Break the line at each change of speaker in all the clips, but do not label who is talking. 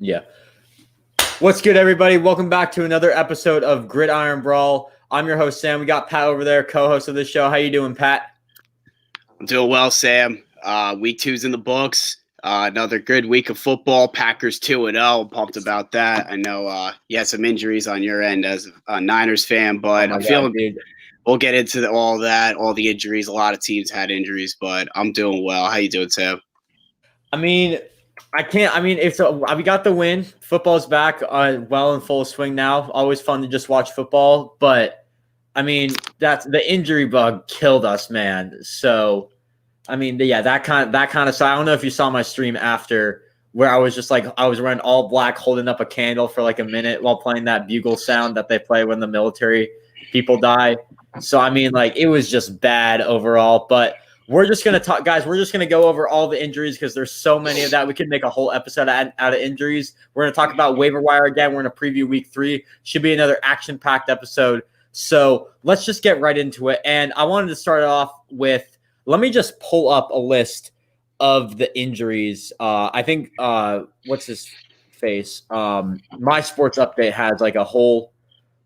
Yeah. What's good, everybody? Welcome back to another episode of Gridiron Brawl. I'm your host, Sam. We got Pat over there, co-host of the show. How you doing, Pat?
I'm doing well, Sam. Week 2's in the books. Another good week of football. Packers 2-0. I'm pumped about that. I know you had some injuries on your end as a Niners fan, but I'm feeling – we'll get into all that, all the injuries. A lot of teams had injuries, but I'm doing well. How you doing, Sam?
We got the win. Football's back well in full swing now. Always fun to just watch football, but that's the injury bug killed us, man. So, that kind of. So I don't know if you saw my stream after where I was just like I was wearing all black, holding up a candle for like a minute while playing that bugle sound that they play when the military people die. So it was just bad overall, but. We're just going to talk, guys. We're just going to go over all the injuries because there's so many of that. We could make a whole episode out of injuries. We're going to talk about waiver wire again. We're going to preview week 3. Should be another action-packed episode. So let's just get right into it. And I wanted to start off with, let me just pull up a list of the injuries. I think, what's his face? My Sports Update has like a whole.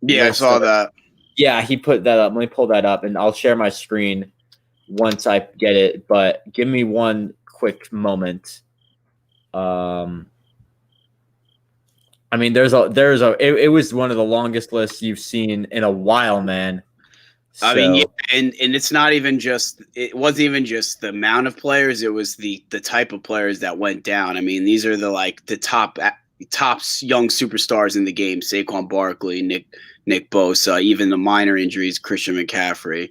Yeah, I saw that.
Yeah, he put that up. Let me pull that up and I'll share my screen once I get it, but give me one quick moment. It was one of the longest lists you've seen in a while, man. So,
and it's not even just – it wasn't even just the amount of players. It was the type of players that went down. These are the top young superstars in the game, Saquon Barkley, Nick Bosa, even the minor injuries, Christian McCaffrey.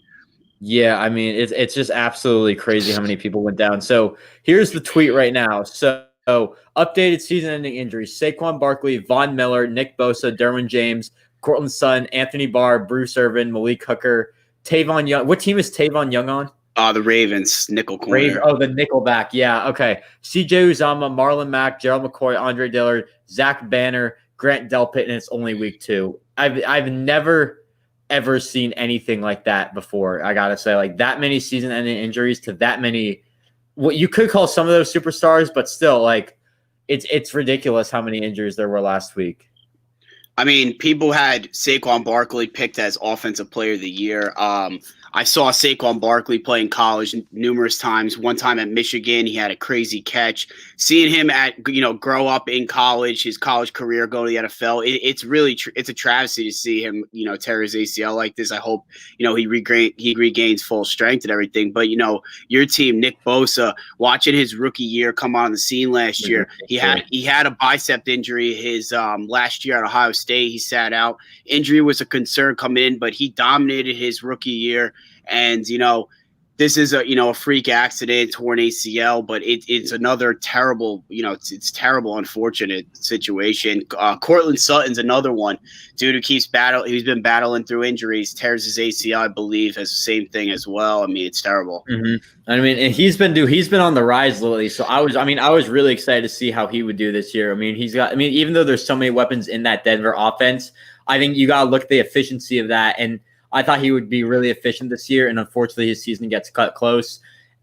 Yeah, it's just absolutely crazy how many people went down. So here's the tweet right now. So updated season-ending injuries: Saquon Barkley, Von Miller, Nick Bosa, Derwin James, Cortland Sutton, Anthony Barr, Bruce Irvin, Malik Hooker, Tavon Young. What team is Tavon Young on?
The Ravens, nickel corner.
The nickelback. Yeah, okay. CJ Uzomah, Marlon Mack, Gerald McCoy, Andre Dillard, Zach Banner, Grant Delpit, and it's only week 2. I've never ever seen anything like that before. I gotta say, like that many season-ending injuries to that many, what you could call some of those superstars, but still, like it's ridiculous how many injuries there were last week.
People had Saquon Barkley picked as Offensive Player of the Year. I saw Saquon Barkley play in college numerous times. One time at Michigan, he had a crazy catch. Seeing him grow up in college, his college career go to the NFL, it's really it's a travesty to see him, tear his ACL like this. I hope, he regains full strength and everything. But, your team, Nick Bosa, watching his rookie year come on the scene last year, he had a bicep injury his last year at Ohio State. He sat out. Injury was a concern coming in, but he dominated his rookie year. And, this is a freak accident, torn ACL, but it's another terrible, it's terrible, unfortunate situation. Cortland Sutton's another one. Dude who keeps he's been battling through injuries, tears his ACL, I believe, has the same thing as well. It's terrible.
Mm-hmm. And he's been on the rise lately. So I was really excited to see how he would do this year. Even though there's so many weapons in that Denver offense, I think you got to look at the efficiency of that. And I thought he would be really efficient this year, and unfortunately his season gets cut close.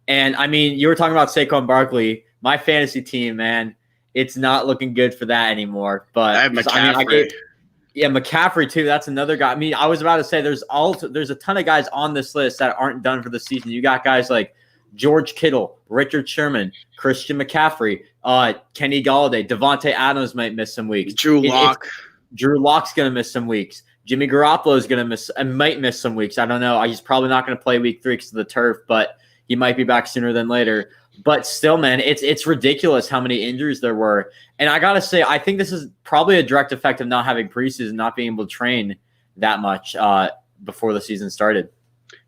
And, you were talking about Saquon Barkley. My fantasy team, man, it's not looking good for that anymore. But
I have McCaffrey.
McCaffrey too. That's another guy. I was about to say there's a ton of guys on this list that aren't done for the season. You got guys like George Kittle, Richard Sherman, Christian McCaffrey, Kenny Galladay, Devontae Adams might miss some weeks.
Drew Lock.
Drew Lock's going to miss some weeks. Jimmy Garoppolo is going to miss and might miss some weeks. I don't know. He's probably not going to play week 3 because of the turf, but he might be back sooner than later. But still, man, it's ridiculous how many injuries there were. And I got to say, I think this is probably a direct effect of not having preseason, not being able to train that much before the season started.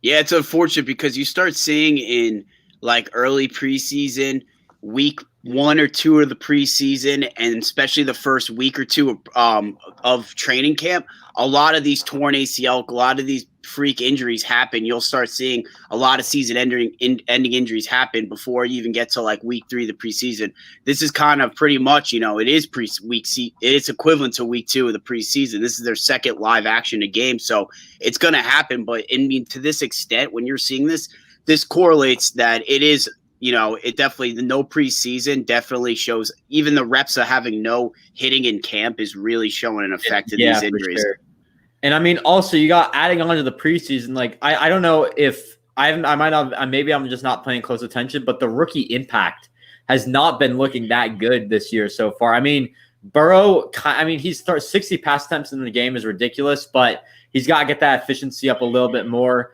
Yeah, it's unfortunate because you start seeing in like early preseason, week 1 or 2 of the preseason, and especially the first week or 2 of training camp, a lot of these torn ACL, a lot of these freak injuries happen. You'll start seeing a lot of season-ending injuries happen before you even get to like week 3 of the preseason. This is kind of pretty much, it is it's equivalent to week 2 of the preseason. This is their second live action game, so it's going to happen. But to this extent, when you're seeing this correlates that it is it definitely, the no preseason definitely shows, even the reps of having no hitting in camp is really showing an effect of these injuries.
For sure. And I mean, also you got adding on to the preseason. Like, I don't know if I might not, maybe I'm just not paying close attention, but the rookie impact has not been looking that good this year so far. I mean, Burrow, he's 60 pass attempts in the game is ridiculous, but he's got to get that efficiency up a little bit more.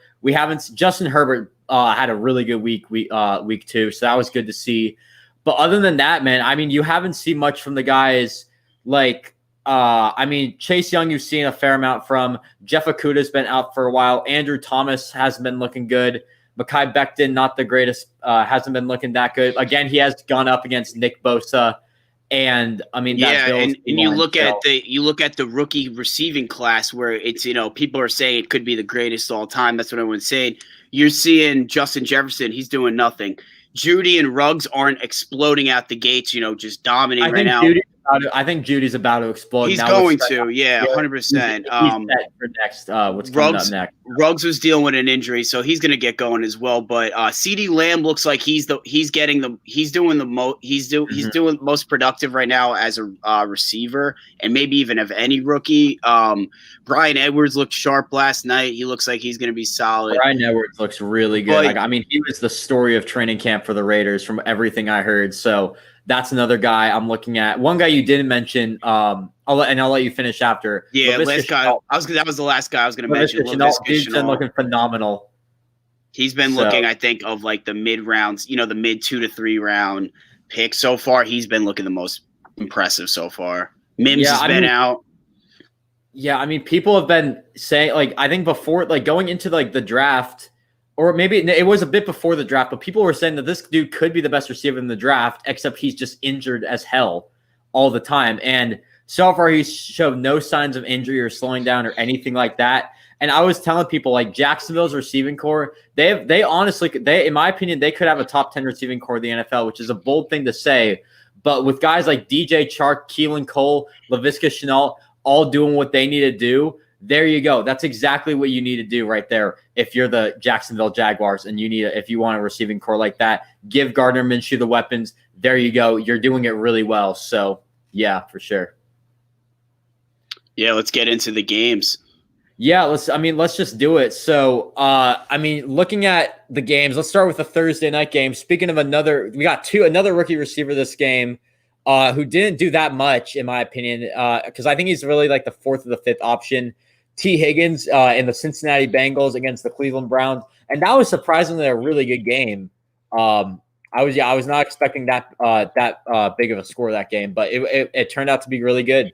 Justin Herbert had a really good week 2, so that was good to see. But other than that, man, I mean, you haven't seen much from the guys like, Chase Young, you've seen a fair amount from. Jeff Okudah's been out for a while. Andrew Thomas hasn't been looking good. Mekhi Becton, not the greatest, hasn't been looking that good. Again, he has gone up against Nick Bosa. And I mean,
and you look at the rookie receiving class where it's, people are saying it could be the greatest all time. That's what everyone's saying. You're seeing Justin Jefferson, he's doing nothing. Judy and Ruggs aren't exploding out the gates, just dominating right now.
I think Judy's about to explode.
He's going to, 100%.
He's set for next. What's coming up next?
Ruggs was dealing with an injury, so he's going to get going as well. But CeeDee Lamb looks like he's doing most productive right now as a receiver, and maybe even of any rookie. Bryan Edwards looked sharp last night. He looks like he's going to be solid.
Bryan Edwards looks really good. He was the story of training camp for the Raiders from everything I heard. So that's another guy I'm looking at. One guy you didn't mention, I'll let you finish after.
Yeah, last guy. That was the last guy I was going to mention.
He's been looking phenomenal.
He's been looking, I think, of like the mid rounds, the mid 2 to 3 round pick so far. He's been looking the most impressive so far. Mims has been out.
Yeah, I mean, people have been saying, like, I think before, like, going into like the draft. Or maybe it was a bit before the draft, but people were saying that this dude could be the best receiver in the draft, except he's just injured as hell all the time. And so far, he's showed no signs of injury or slowing down or anything like that. And I was telling people, like, Jacksonville's receiving core, they honestly, in my opinion, they could have a top 10 receiving core of the NFL, which is a bold thing to say. But with guys like DJ Chark, Keelan Cole, Laviska Shenault, all doing what they need to do, there you go. That's exactly what you need to do right there. If you're the Jacksonville Jaguars and if you want a receiving core like that, give Gardner Minshew the weapons. There you go. You're doing it really well. So yeah, for sure.
Yeah, let's get into the games.
Yeah, let's just do it. So, looking at the games, let's start with the Thursday night game. Speaking of we got another rookie receiver this game, who didn't do that much, in my opinion, because I think he's really like the 4th or the 5th option. T. Higgins in the Cincinnati Bengals against the Cleveland Browns, and that was surprisingly a really good game. I was not expecting that big of a score that game, but it turned out to be really good.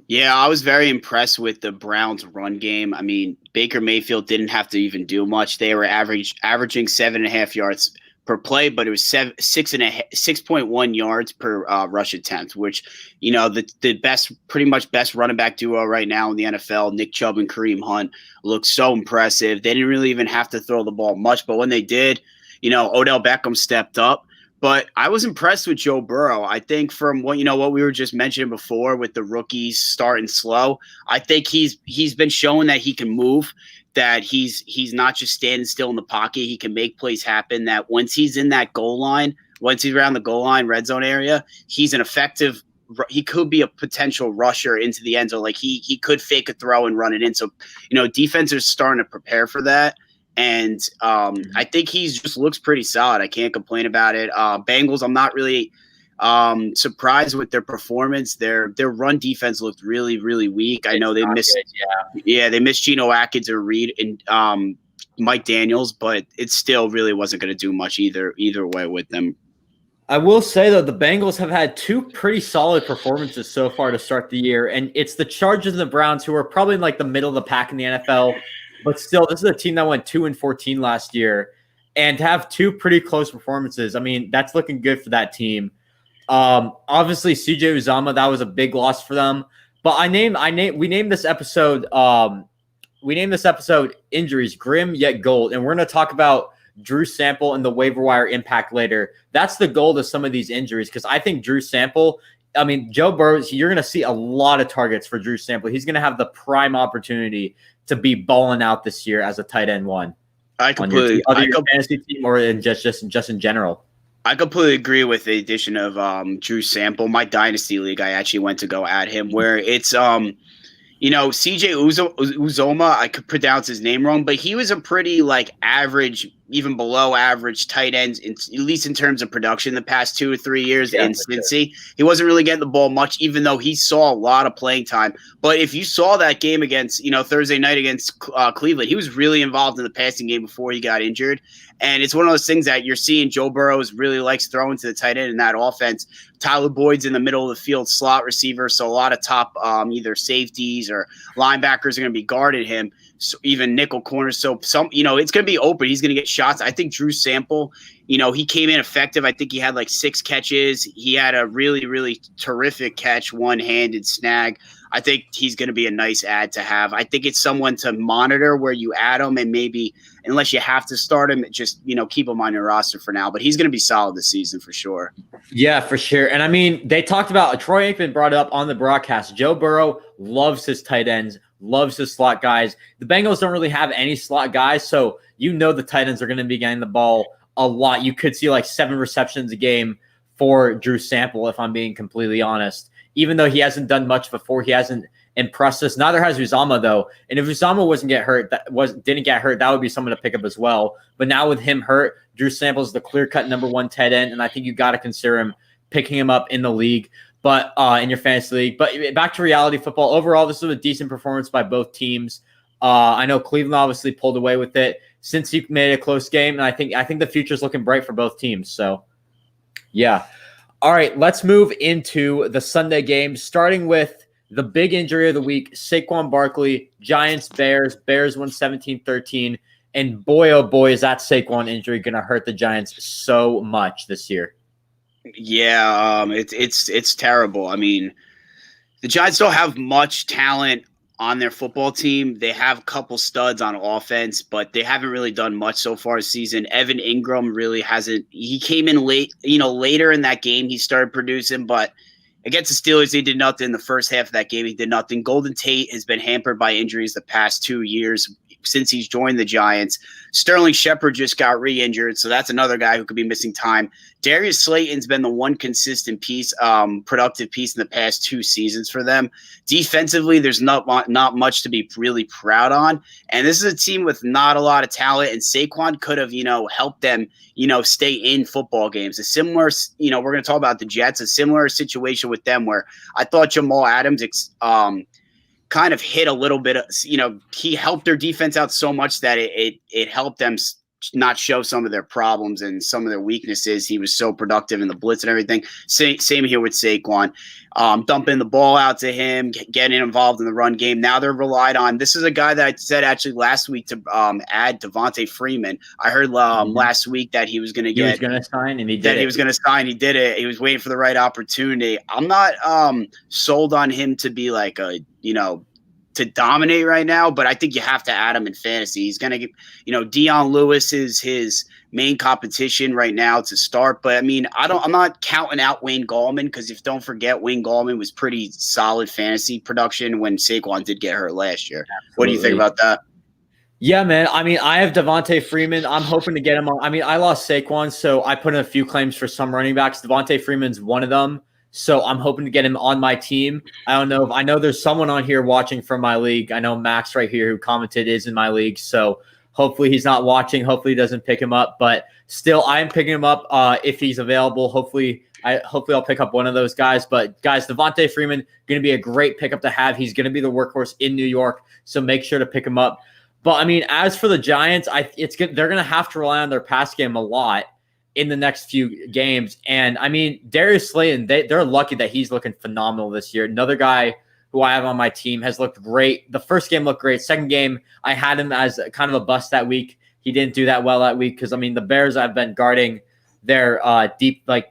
Yeah, I was very impressed with the Browns' run game. I mean, Baker Mayfield didn't have to even do much. They were averaging 7.5 yards per play, but it was 6.1 yards per rush attempt, which, the pretty much best running back duo right now in the NFL, Nick Chubb and Kareem Hunt, looked so impressive. They didn't really even have to throw the ball much, but when they did, Odell Beckham stepped up. But I was impressed with Joe Burrow. I think from what we were just mentioning before with the rookies starting slow, I think he's been showing that he can move, that he's not just standing still in the pocket. He can make plays happen, that once he's in that goal line, once he's around the goal line, red zone area, he's an effective – he could be a potential rusher into the end zone. Like he could fake a throw and run it in. So, defense is starting to prepare for that. And I think he just looks pretty solid. I can't complain about it. Bengals, I'm not really surprised with their performance. Their run defense looked really, really weak. I know they missed they missed Geno Atkins or Reed and Mike Daniels, but it still really wasn't going to do much either way with them.
I will say, though, the Bengals have had 2 pretty solid performances so far to start the year, and it's the Chargers and the Browns, who are probably in like the middle of the pack in the NFL. But still, this is a team that went 2-14 last year, and to have 2 pretty close performances, I mean, that's looking good for that team. Obviously, CJ Uzomah, that was a big loss for them. But we named this episode Injuries, Grim Yet Gold, and we're going to talk about Drew Sample and the waiver wire impact later. That's the goal of some of these injuries, because I think Drew Sample, Joe Burrow, you're going to see a lot of targets for Drew Sample. He's going to have the prime opportunity to be balling out this year as a tight end 1.
I
on your team,
completely,
other your fantasy team or in just in general?
I completely agree with the addition of Drew Sample. My dynasty league, I actually went to go at him where it's CJ Uzoma, I could pronounce his name wrong, but he was a pretty like average, even below average tight end, at least in terms of production the past 2 or 3 years in Cincy. Sure. He wasn't really getting the ball much, even though he saw a lot of playing time. But if you saw that game against, Thursday night against Cleveland, he was really involved in the passing game before he got injured. And it's one of those things that you're seeing Joe Burrow really likes throwing to the tight end in that offense. Tyler Boyd's in the middle of the field, slot receiver, so a lot of top either safeties or linebackers are going to be guarding him, so even nickel corners. So it's going to be open. He's going to get shots. I think Drew Sample, he came in effective. I think he had like 6 catches. He had a really, really terrific catch, one-handed snag. I think he's going to be a nice add to have. I think it's someone to monitor where you add him and maybe, unless you have to start him, just, keep him on your roster for now. But he's going to be solid this season for sure.
Yeah, for sure. And I mean, they talked about, Troy Aikman brought it up on the broadcast. Joe Burrow loves his tight ends, loves his slot guys. The Bengals don't really have any slot guys, so the tight ends are going to be getting the ball a lot. You could see like 7 receptions a game for Drew Sample, if I'm being completely honest. Even though he hasn't done much before, he hasn't impressed us. Neither has Uzama, though. And if Uzama didn't get hurt, that would be someone to pick up as well. But now with him hurt, Drew Sample is the clear-cut number 1 tight end, and I think you got to consider him picking him up in the league, but in your fantasy league. But back to reality football. Overall, this was a decent performance by both teams. I know Cleveland obviously pulled away with it since he made it a close game, and I think the future is looking bright for both teams. So, yeah. All right, let's move into the Sunday games, starting with the big injury of the week, Saquon Barkley, Giants, Bears. Bears won 17-13. And boy, oh boy, is that Saquon injury going to hurt the Giants so much this year.
Yeah, it's terrible. I mean, the Giants don't have much talent on their football team. They have a couple studs on offense, but they haven't really done much so far this season. Evan Ingram really hasn't. He came in late, later in that game. He started producing, but against the Steelers, he did nothing. The first half of that game, he did nothing. Golden Tate has been hampered by injuries the past 2 years since he's joined the Giants. Sterling Shepard just got re-injured, so that's another guy who could be missing time. Darius Slayton's been the one consistent piece, productive piece in the past 2 seasons for them. Defensively, there's not much to be really proud on, and this is a team with not a lot of talent, and Saquon could have, helped them, stay in football games. A similar, we're going to talk about the Jets, a similar situation with them where I thought Jamal Adams kind of hit a little bit, he helped their defense out so much that it helped them not show some of their problems and some of their weaknesses. He was so productive in the blitz and everything. Same here with Saquon, dumping the ball out to him, getting involved in the run game. Now they're relied on. This is a guy that I said actually last week to add Devonte Freeman. I heard last week that he was going to
sign, and he did it.
He was going to sign. He did it. He was waiting for the right opportunity. I'm not sold on him to be like a, to dominate right now, but I think you have to add him in fantasy. He's going to get, Dion Lewis is his main competition right now to start. But I mean, I'm not counting out Wayne Gallman, because don't forget, Wayne Gallman was pretty solid fantasy production when Saquon did get hurt last year. Absolutely. What do you think about that?
Yeah, man. I mean, I have Devonte Freeman. I'm hoping to get him on. I mean, I lost Saquon, so I put in a few claims for some running backs. Devonte Freeman's one of them. So I'm hoping to get him on my team. I know there's someone on here watching from my league. I know Max right here who commented is in my league. So hopefully he's not watching. Hopefully he doesn't pick him up. But still, I am picking him up if he's available. Hopefully I'll pick up one of those guys. But guys, Devonte Freeman going to be a great pickup to have. He's going to be the workhorse in New York. So make sure to pick him up. But I mean, as for the Giants, they're going to have to rely on their pass game a lot in the next few games. And I mean, Darius Slayton, they're lucky that he's looking phenomenal this year. Another guy who I have on my team has looked great. The first game looked great. Second game, I had him as kind of a bust that week. He didn't do that well that week because, I mean, the Bears have been guarding their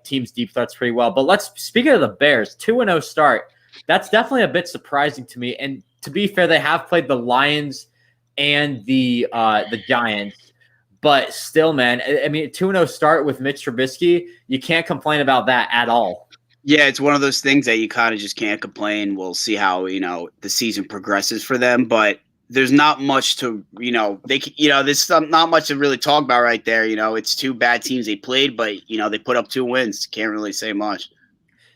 team's deep threats pretty well. But speaking of the Bears, 2-0 start. That's definitely a bit surprising to me. And to be fair, they have played the Lions and the Giants. But still, man, I mean, 2-0 start with Mitch Trubisky, you can't complain about that at all.
Yeah, it's one of those things that you kind of just can't complain. We'll see how, the season progresses for them. But there's not much to, there's not much to really talk about right there. It's two bad teams they played, but, they put up 2 wins. Can't really say much.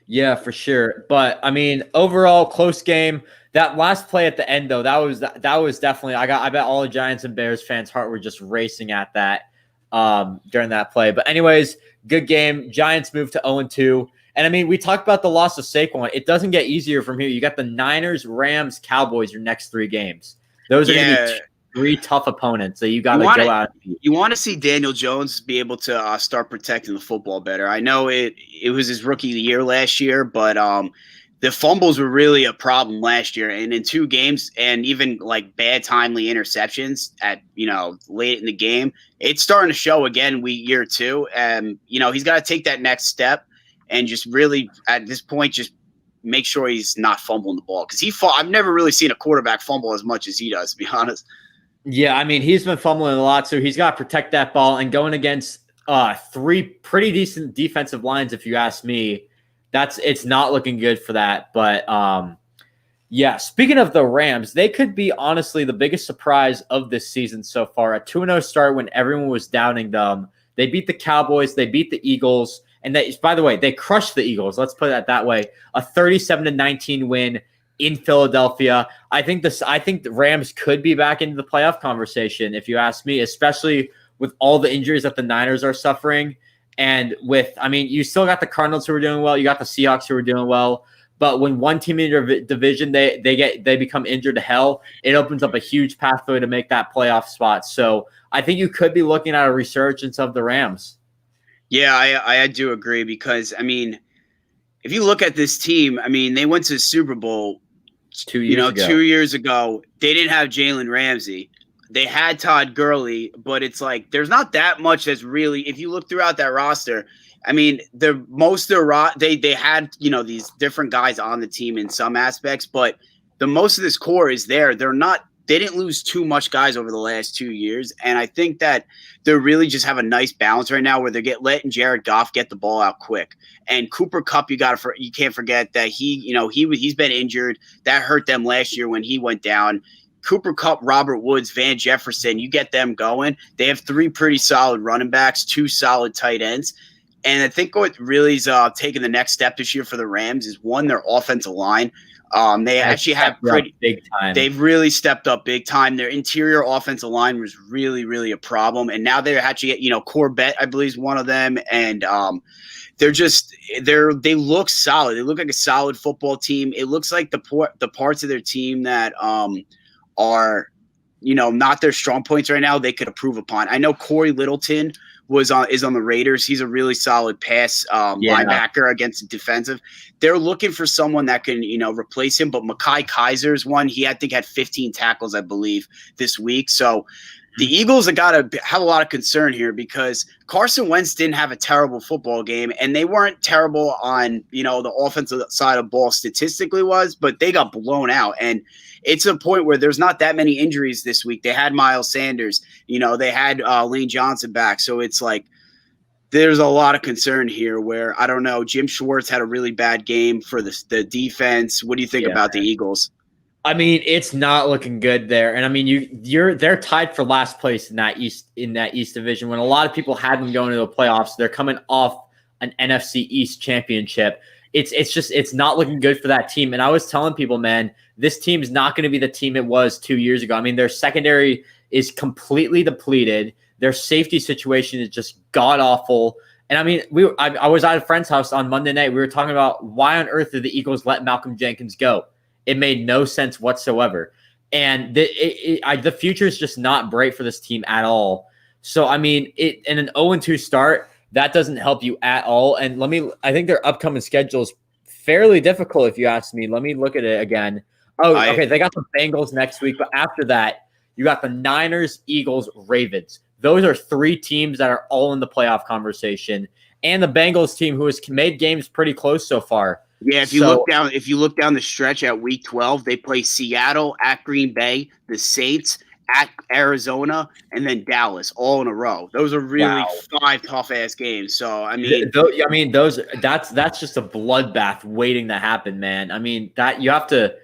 Yeah, for sure. But I mean, overall, close game. That last play at the end, though, that was definitely. I bet all the Giants and Bears fans' heart were just racing at that during that play. But anyways, good game. Giants moved to 0-2. And I mean, we talked about the loss of Saquon. It doesn't get easier from here. You got the Niners, Rams, Cowboys. Your next 3 games. Those are going to be 3 tough opponents that you got to go out.
You want to see Daniel Jones be able to start protecting the football better. I know it was his rookie year last year, but the fumbles were really a problem last year. And in 2 games, and even like bad timely interceptions at late in the game, it's starting to show again. Year 2, and he's got to take that next step and just really at this point just make sure he's not fumbling the ball, because I've never really seen a quarterback fumble as much as he does, to be honest.
Yeah, I mean, he's been fumbling a lot, so he's got to protect that ball. And going against 3 pretty decent defensive lines, if you ask me, it's not looking good for that. But yeah, speaking of the Rams, they could be honestly the biggest surprise of this season so far. A 2-0 start when everyone was doubting them. They beat the Cowboys, they beat the Eagles. And by the way, they crushed the Eagles. Let's put it that way. A 37-19 win in Philadelphia. I think the Rams could be back into the playoff conversation, if you ask me, especially with all the injuries that the Niners are suffering. And you still got the Cardinals who are doing well. You got the Seahawks who are doing well. But when one team in your division, they become injured to hell, it opens up a huge pathway to make that playoff spot. So I think you could be looking at a resurgence of the Rams.
Yeah, I do agree, because, if you look at this team, they went to the Super Bowl
2 years ago.
2 years ago. They didn't have Jalen Ramsey. They had Todd Gurley, but it's like there's not that much that's really, if you look throughout that roster, they had, these different guys on the team in some aspects, but the most of this core is there. They didn't lose too much guys over the last 2 years. And I think that they really just have a nice balance right now where they're letting Jared Goff get the ball out quick. And Cooper Kupp, you can't forget that he's been injured. That hurt them last year when he went down. Cooper Kupp, Robert Woods, Van Jefferson, you get them going. They have 3 pretty solid running backs, 2 solid tight ends. And I think what really is taking the next step this year for the Rams is, one, their offensive line. They actually have
big time.
They've really stepped up big time. Their interior offensive line was really, really a problem. And now they're actually, Corbett, I believe, is one of them. And they look solid. They look like a solid football team. It looks like the parts of their team that are, not their strong points right now, they could improve upon. I know Corey Littleton is on the Raiders. He's a really solid pass linebacker against the defensive. They're looking for someone that can, replace him. But Mekhi Kaiser's one. He, I think, had 15 tackles, I believe, this week. So the Eagles have got to have a lot of concern here, because Carson Wentz didn't have a terrible football game, and they weren't terrible on, the offensive side of the ball statistically but they got blown out. And it's a point where there's not that many injuries this week. They had Miles Sanders, they had Lane Johnson back. So it's like there's a lot of concern here where, I don't know, Jim Schwartz had a really bad game for the defense. What do you think about the Eagles?
It's not looking good there. And they're tied for last place in that East division, when a lot of people had them going to the playoffs. They're coming off an NFC East championship. It's not looking good for that team. And I was telling people, man, this team is not going to be the team it was 2 years ago. Their secondary is completely depleted. Their safety situation is just god awful. And I was at a friend's house on Monday night. We were talking about why on earth did the Eagles let Malcolm Jenkins go? It made no sense whatsoever. And the future is just not bright for this team at all. So, in an 0-2 start, that doesn't help you at all. And I think their upcoming schedule is fairly difficult, if you ask me. Let me look at it again. Okay. They got the Bengals next week, but after that, you got the Niners, Eagles, Ravens. Those are 3 teams that are all in the playoff conversation. And the Bengals team, who has made games pretty close so far.
Yeah, if you look down the stretch at week 12, they play Seattle, at Green Bay, the Saints, at Arizona, and then Dallas, all in a row. Those are really 5 tough ass games. So
that's just a bloodbath waiting to happen, man. That you have to.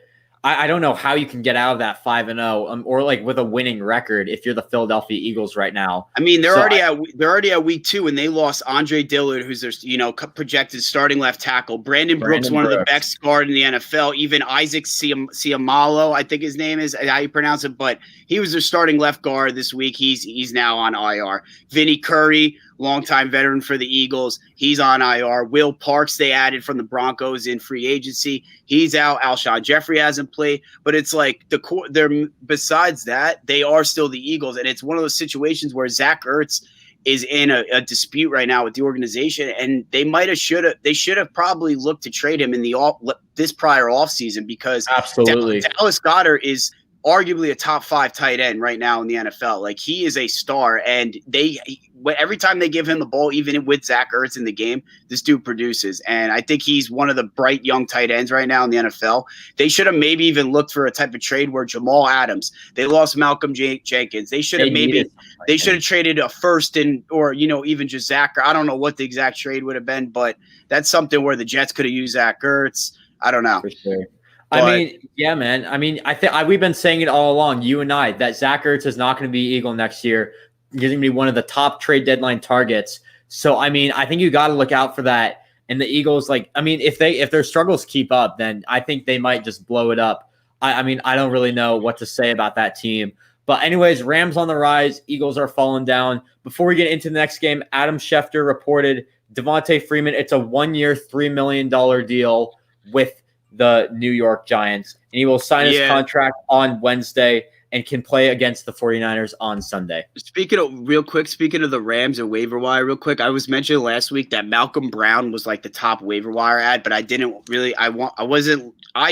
I don't know how you can get out of that 5-0 or like with a winning record if you're the Philadelphia Eagles right now.
I mean, they're already at week 2, and they lost Andre Dillard, who's their projected starting left tackle. Brandon Brooks, one of the best guard in the NFL. Even Isaac Siamalo, I think his name is how you pronounce it, but he was their starting left guard this week. He's now on IR. Vinny Curry, longtime veteran for the Eagles, he's on IR. Will Parks, they added from the Broncos in free agency, he's out. Alshon Jeffrey hasn't played, but it's like they're besides that, they are still the Eagles, and it's one of those situations where Zach Ertz is in a dispute right now with the organization, and they should have probably looked to trade him in this prior offseason, because
absolutely
Dallas Goedert is arguably a top 5 tight end right now in the NFL. Like, he is a star, and every time they give him the ball, even with Zach Ertz in the game, this dude produces. And I think he's one of the bright young tight ends right now in the NFL. They should have maybe even looked for a type of trade where Jamal Adams, they lost Malcolm Jenkins. They should have traded a first or even just Zach. I don't know what the exact trade would have been, but that's something where the Jets could have used Zach Ertz. I don't know.
For sure. I mean, yeah, man. I mean, we've been saying it all along, you and I, that Zach Ertz is not going to be Eagle next year. He's going to be one of the top trade deadline targets. So, I mean, I think you got to look out for that. And the Eagles, if their struggles keep up, then I think they might just blow it up. I mean, I don't really know what to say about that team. But anyways, Rams on the rise. Eagles are falling down. Before we get into the next game, Adam Schefter reported Devonte Freeman. It's a 1-year, $3 million deal with the New York Giants, and he will sign his contract on Wednesday and can play against the 49ers on Sunday. Speaking of
the Rams and waiver wire real quick, I was mentioning last week that Malcolm Brown was like the top waiver wire ad, but I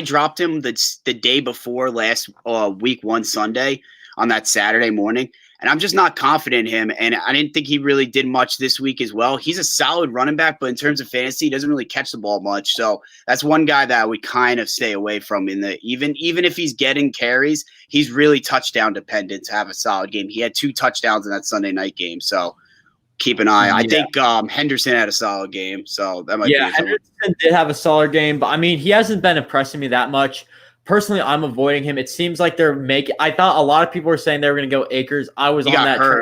dropped him the day before last week 1 Sunday on that Saturday morning. And I'm just not confident in him. And I didn't think he really did much this week as well. He's a solid running back, but in terms of fantasy, he doesn't really catch the ball much. So that's one guy that we kind of stay away from even if he's getting carries, he's really touchdown dependent to have a solid game. He had 2 touchdowns in that Sunday night game. So keep an eye. I think Henderson had a solid game. So that might be
Henderson did have a solid game, but I mean, he hasn't been impressing me that much. Personally, I'm avoiding him. It seems like I thought a lot of people were saying they were going to go Akers. I was on that train.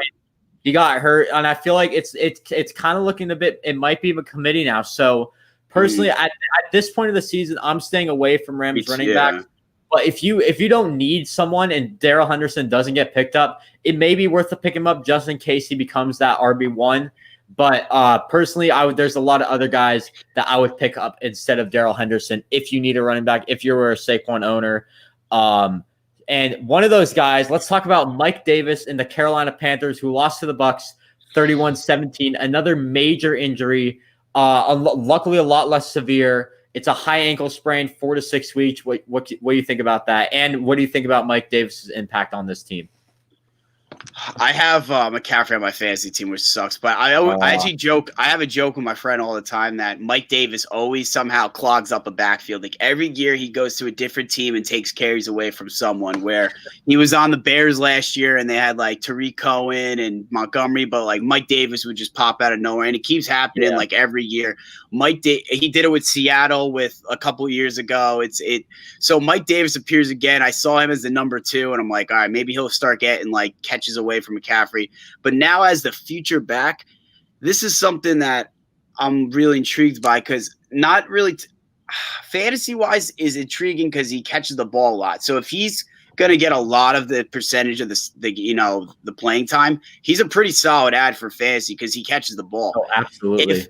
He got hurt, and I feel like it's kind of looking a bit. It might be a committee now. So personally, at this point of the season, I'm staying away from Rams running backs. But if you don't need someone and Darrell Henderson doesn't get picked up, it may be worth to pick him up just in case he becomes that RB1. But personally, there's a lot of other guys that I would pick up instead of Darrell Henderson if you need a running back, if you were a Saquon owner. And one of those guys, let's talk about Mike Davis in the Carolina Panthers, who lost to the Bucs 31-17. Another major injury, luckily a lot less severe. It's a high ankle sprain, 4 to 6 weeks. What do you think about that? And what do you think about Mike Davis's impact on this team?
I have McCaffrey on my fantasy team, which sucks. But I actually joke. I have a joke with my friend all the time that Mike Davis always somehow clogs up a backfield. Like every year he goes to a different team and takes carries away from someone. Where he was on the Bears last year and they had like Tariq Cohen and Montgomery, but like Mike Davis would just pop out of nowhere, and it keeps happening like every year. He did it with Seattle with a couple years ago. So Mike Davis appears again. I saw him as the number 2, and I'm like, all right, maybe he'll start getting like catches away from McCaffrey. But now as the future back, this is something that I'm really intrigued by, because not really fantasy wise is intriguing because he catches the ball a lot. So if he's going to get a lot of the percentage of the playing time, he's a pretty solid ad for fantasy because he catches the ball.
Oh, absolutely.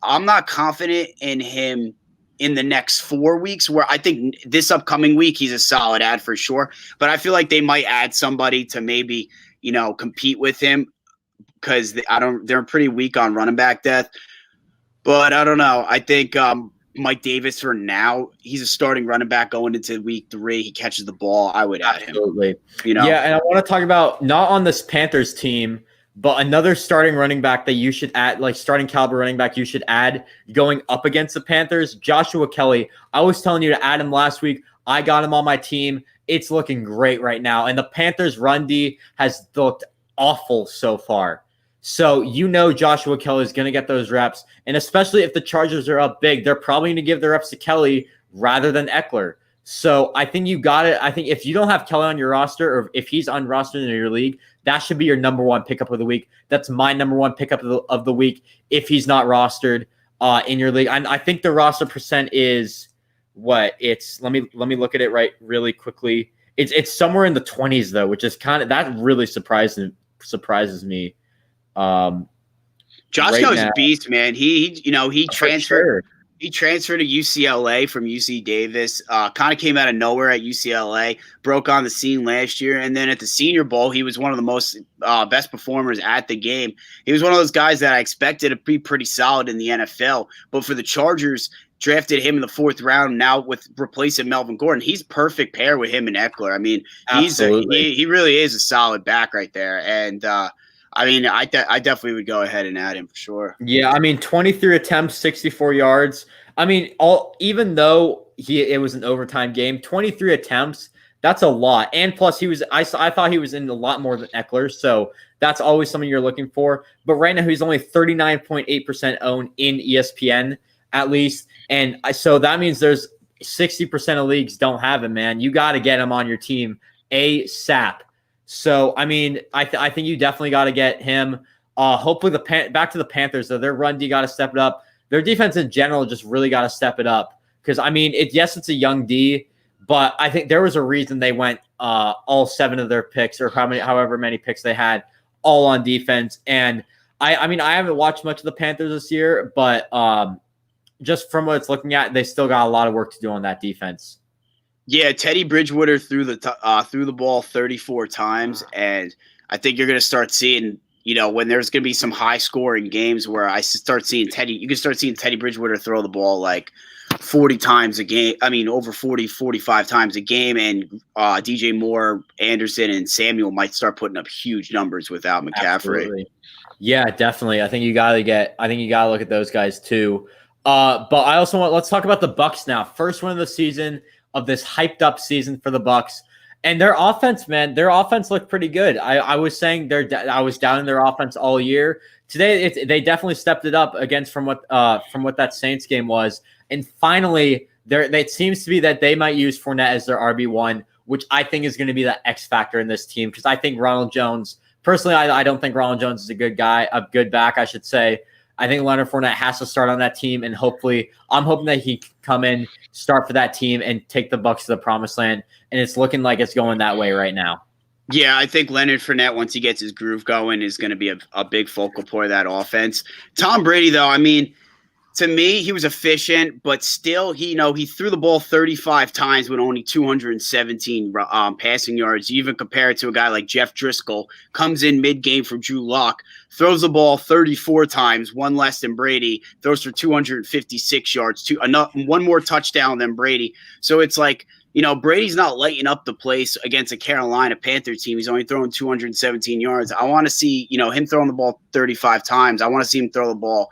I'm not confident in him in the next 4 weeks, where I think this upcoming week he's a solid ad for sure. But I feel like they might add somebody to maybe, compete with him, because they're pretty weak on running back depth. But I don't know. I think Mike Davis for now, he's a starting running back going into week 3. He catches the ball. I would add him.
Absolutely. Yeah, and I want to talk about not on this Panthers team, but another starting running back that you should add, like starting caliber running back you should add going up against the Panthers, Joshua Kelly. I was telling you to add him last week. I got him on my team. It's looking great right now. And the Panthers run D has looked awful so far. So Joshua Kelly is going to get those reps. And especially if the Chargers are up big, they're probably going to give the reps to Kelly rather than Eckler. So I think you got it. I think if you don't have Kelly on your roster, or if he's unrostered in your league, that should be your number one pickup of the week. That's my number one pickup of the week if he's not rostered in your league. I think the roster percent is what it's. Let me look at it really quickly. It's somewhere in the 20s though, which is that really surprises me.
Josh Kelly's a beast, man. He transferred.
Sure.
He transferred to UCLA from UC Davis. Kind of came out of nowhere at UCLA. Broke on the scene last year, and then at the Senior Bowl, he was one of the most best performers at the game. He was one of those guys that I expected to be pretty solid in the NFL. But for the Chargers, drafted him in the 4th round. Now with replacing Melvin Gordon, he's perfect pair with him and Eckler. I mean, he really is a solid back right there, and. I definitely would go ahead and add him for sure. Yeah,
23 attempts, 64 yards. Even though it was an overtime game, 23 attempts, that's a lot. And plus, I thought he was in a lot more than Eckler, so that's always something you're looking for. But right now, he's only 39.8% owned in ESPN, at least. And so that means there's 60% of leagues don't have him, man. You got to get him on your team ASAP. So, I think you definitely got to get him. Hopefully, back to the Panthers, though. Their run D got to step it up. Their defense in general just really got to step it up. Because, yes, it's a young D, but I think there was a reason they went all 7 of their picks, or however many picks they had, all on defense. And, I haven't watched much of the Panthers this year, but just from what it's looking at, they still got a lot of work to do on that defense.
Yeah, Teddy Bridgewater threw the ball 34 times, and I think you're going to start seeing, when there's going to be some high-scoring games where you can start seeing Teddy Bridgewater throw the ball like 40 times a game. Over 40, 45 times a game, and DJ Moore, Anderson, and Samuel might start putting up huge numbers without McCaffrey.
Absolutely. Yeah, definitely. I think you got to look at those guys too. But I also let's talk about the Bucs now. First win of the season. Of this hyped up season for the Bucs, and their offense, man, looked pretty good. I was saying I was doubting their offense all year. Today, they definitely stepped it up from what that Saints game was, and finally, it seems to be that they might use Fournette as their RB1, which I think is going to be the X factor in this team because I think Ronald Jones. Personally, I don't think Ronald Jones is a good back, I should say. I think Leonard Fournette has to start on that team, and I'm hoping that he can come in, start for that team, and take the Bucs to the promised land. And it's looking like it's going that way right now.
Yeah, I think Leonard Fournette, once he gets his groove going, is going to be a big focal point of that offense. Tom Brady, though, to me, he was efficient, but still, he threw the ball 35 times with only 217 passing yards. You even compare it to a guy like Jeff Driscoll, comes in mid-game from Drew Lock, throws the ball 34 times, one less than Brady, throws for 256 yards, one more touchdown than Brady. So it's like, Brady's not lighting up the place against a Carolina Panther team. He's only throwing 217 yards. I want to see, him throwing the ball 35 times. I want to see him throw the ball.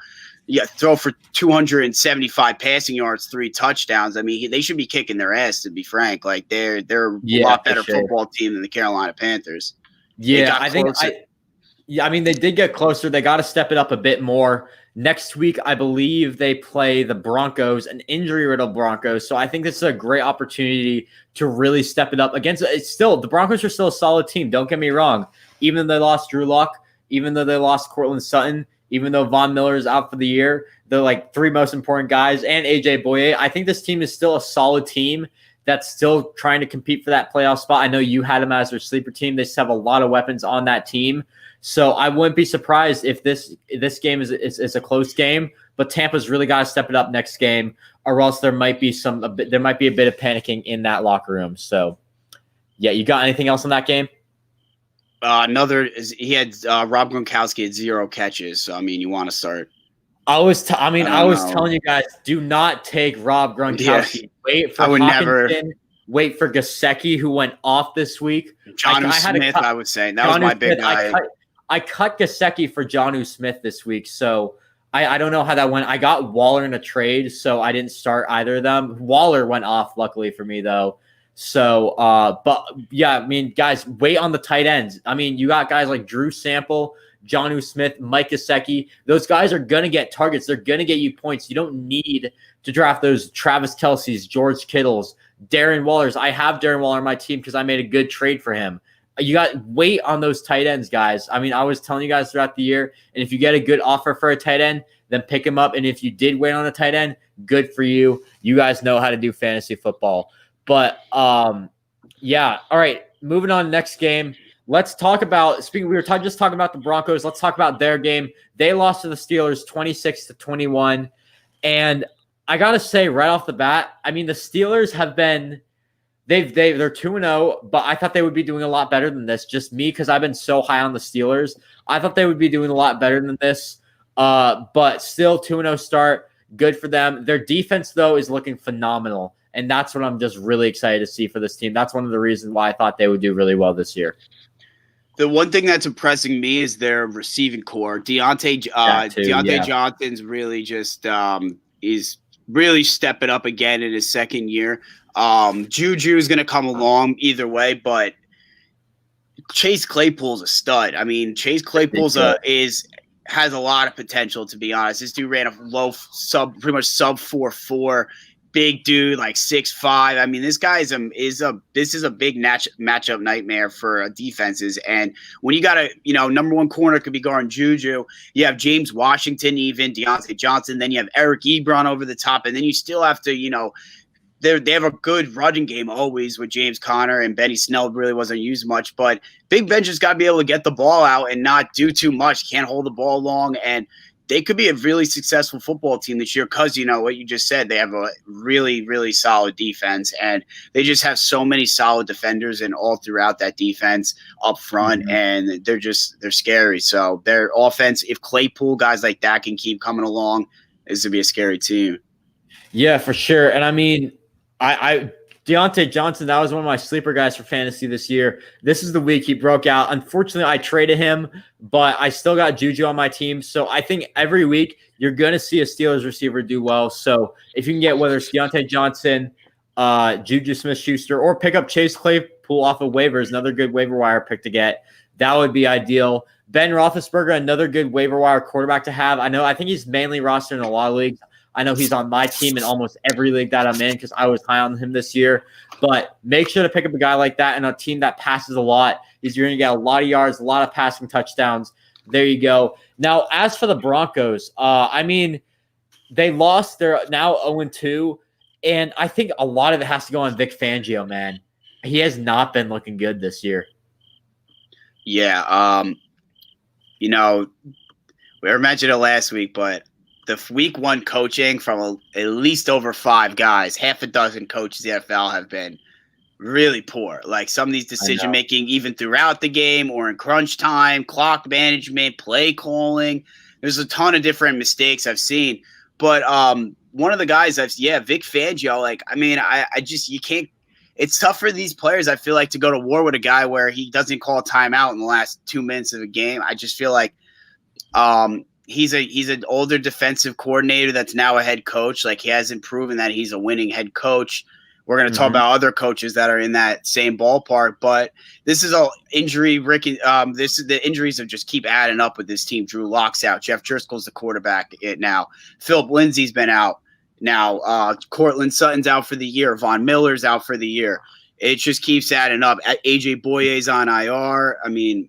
Yeah, throw for 275 passing yards, 3 touchdowns. They should be kicking their ass, to be frank. Like they're a lot better football team than the Carolina Panthers.
Yeah, they did get closer. They got to step it up a bit more. Next week, I believe they play the Broncos, an injury-riddled Broncos. So I think this is a great opportunity to really step it up against. The Broncos are still a solid team. Don't get me wrong. Even though they lost Drew Lock, even though they lost Cortland Sutton, even though Von Miller is out for the year, they're like 3 most important guys, and AJ Boye. I think this team is still a solid team that's still trying to compete for that playoff spot. I know you had them as their sleeper team. They still have a lot of weapons on that team. So I wouldn't be surprised if this game is a close game, but Tampa's really got to step it up next game, or else there might be a bit of panicking in that locker room. So, yeah, you got anything else on that game?
He had Rob Gronkowski had 0 catches. So you want to start.
I was telling you guys, do not take Rob Gronkowski. Yeah. Wait for Hockenson. Wait for Gesicki, who went off this week.
Jonnu Smith, I was saying that was my big guy.
I cut Gesicki for Jonnu Smith this week, so I don't know how that went. I got Waller in a trade, so I didn't start either of them. Waller went off, luckily for me, though. So, but yeah, guys, wait on the tight ends. You got guys like Drew Sample, Jonnu Smith, Mike Gesicki. Those guys are going to get targets. They're going to get you points. You don't need to draft those Travis Kelce's, George Kittles, Darren Waller's. I have Darren Waller on my team because I made a good trade for him. You got wait on those tight ends, guys. I mean, I was telling you guys throughout the year, and if you get a good offer for a tight end, then pick him up. And if you did wait on a tight end, good for you. You guys know how to do fantasy football. But yeah, all right. Moving on, next game. Let's talk about. We were just talking about the Broncos. Let's talk about their game. They lost to the Steelers 26-21, and I gotta say right off the bat, I mean the Steelers have been. They're 2-0, but I thought they would be doing a lot better than this. Just me, because I've been so high on the Steelers. I thought they would be doing a lot better than this. But still 2-0 start. Good for them. Their defense, though, is looking phenomenal. And that's what I'm just really excited to see for this team. That's one of the reasons why I thought they would do really well this year.
The one thing that's impressing me is their receiving core. Deante Johnson's really just is really stepping up again in his second year. Juju is going to come along either way, but Chase Claypool's a stud. I mean, Chase Claypool's has a lot of potential, to be honest. This dude ran a pretty much sub 4.4, big dude, like 6'5". I mean, this guy is a big matchup nightmare for defenses. And when you got number one corner could be guarding Juju, you have James Washington, even Deante Johnson, then you have Eric Ebron over the top, and then you still have to, they have a good running game always with James Conner, and Benny Snell really wasn't used much. But Big Ben just got to be able to get the ball out and not do too much. Can't hold the ball long, and they could be a really successful football team this year because, what you just said, they have a really, really solid defense, and they just have so many solid defenders and all throughout that defense up front, and they're scary. So their offense, if Claypool, guys like that can keep coming along, is to be a scary team.
Yeah, for sure. And I mean, Deante Johnson, that was one of my sleeper guys for fantasy this year. This is the week he broke out. Unfortunately, I traded him, but I still got Juju on my team. So I think every week you're going to see a Steelers receiver do well. So if you can get whether it's Deante Johnson, Juju Smith-Schuster, or pick up Chase Claypool off of waivers, another good waiver wire pick to get, that would be ideal. Ben Roethlisberger, another good waiver wire quarterback to have. I think he's mainly rostered in a lot of leagues. I know he's on my team in almost every league that I'm in because I was high on him this year. But make sure to pick up a guy like that in a team that passes a lot. You're going to get a lot of yards, a lot of passing touchdowns. There you go. Now, as for the Broncos, they lost. They're now 0-2. And I think a lot of it has to go on Vic Fangio, man. He has not been looking good this year.
Yeah. We were mentioning it last week, but the week one coaching from at least over 5 guys, half a dozen coaches in the NFL have been really poor. Like some of these decision making, even throughout the game or in crunch time, clock management, play calling. There's a ton of different mistakes I've seen. But one of the guys Vic Fangio. You can't. It's tough for these players, I feel like, to go to war with a guy where he doesn't call a timeout in the last 2 minutes of a game. I just feel like he's an older defensive coordinator that's now a head coach. Like, he hasn't proven that he's a winning head coach. We're going to talk about other coaches that are in that same ballpark, but this is all injury. The injuries have just keep adding up with this team. Drew Lock's out. Jeff Driscoll's the quarterback now. Philip Lindsay's been out now. Cortland Sutton's out for the year. Von Miller's out for the year. It just keeps adding up. AJ Boye's on IR. I mean,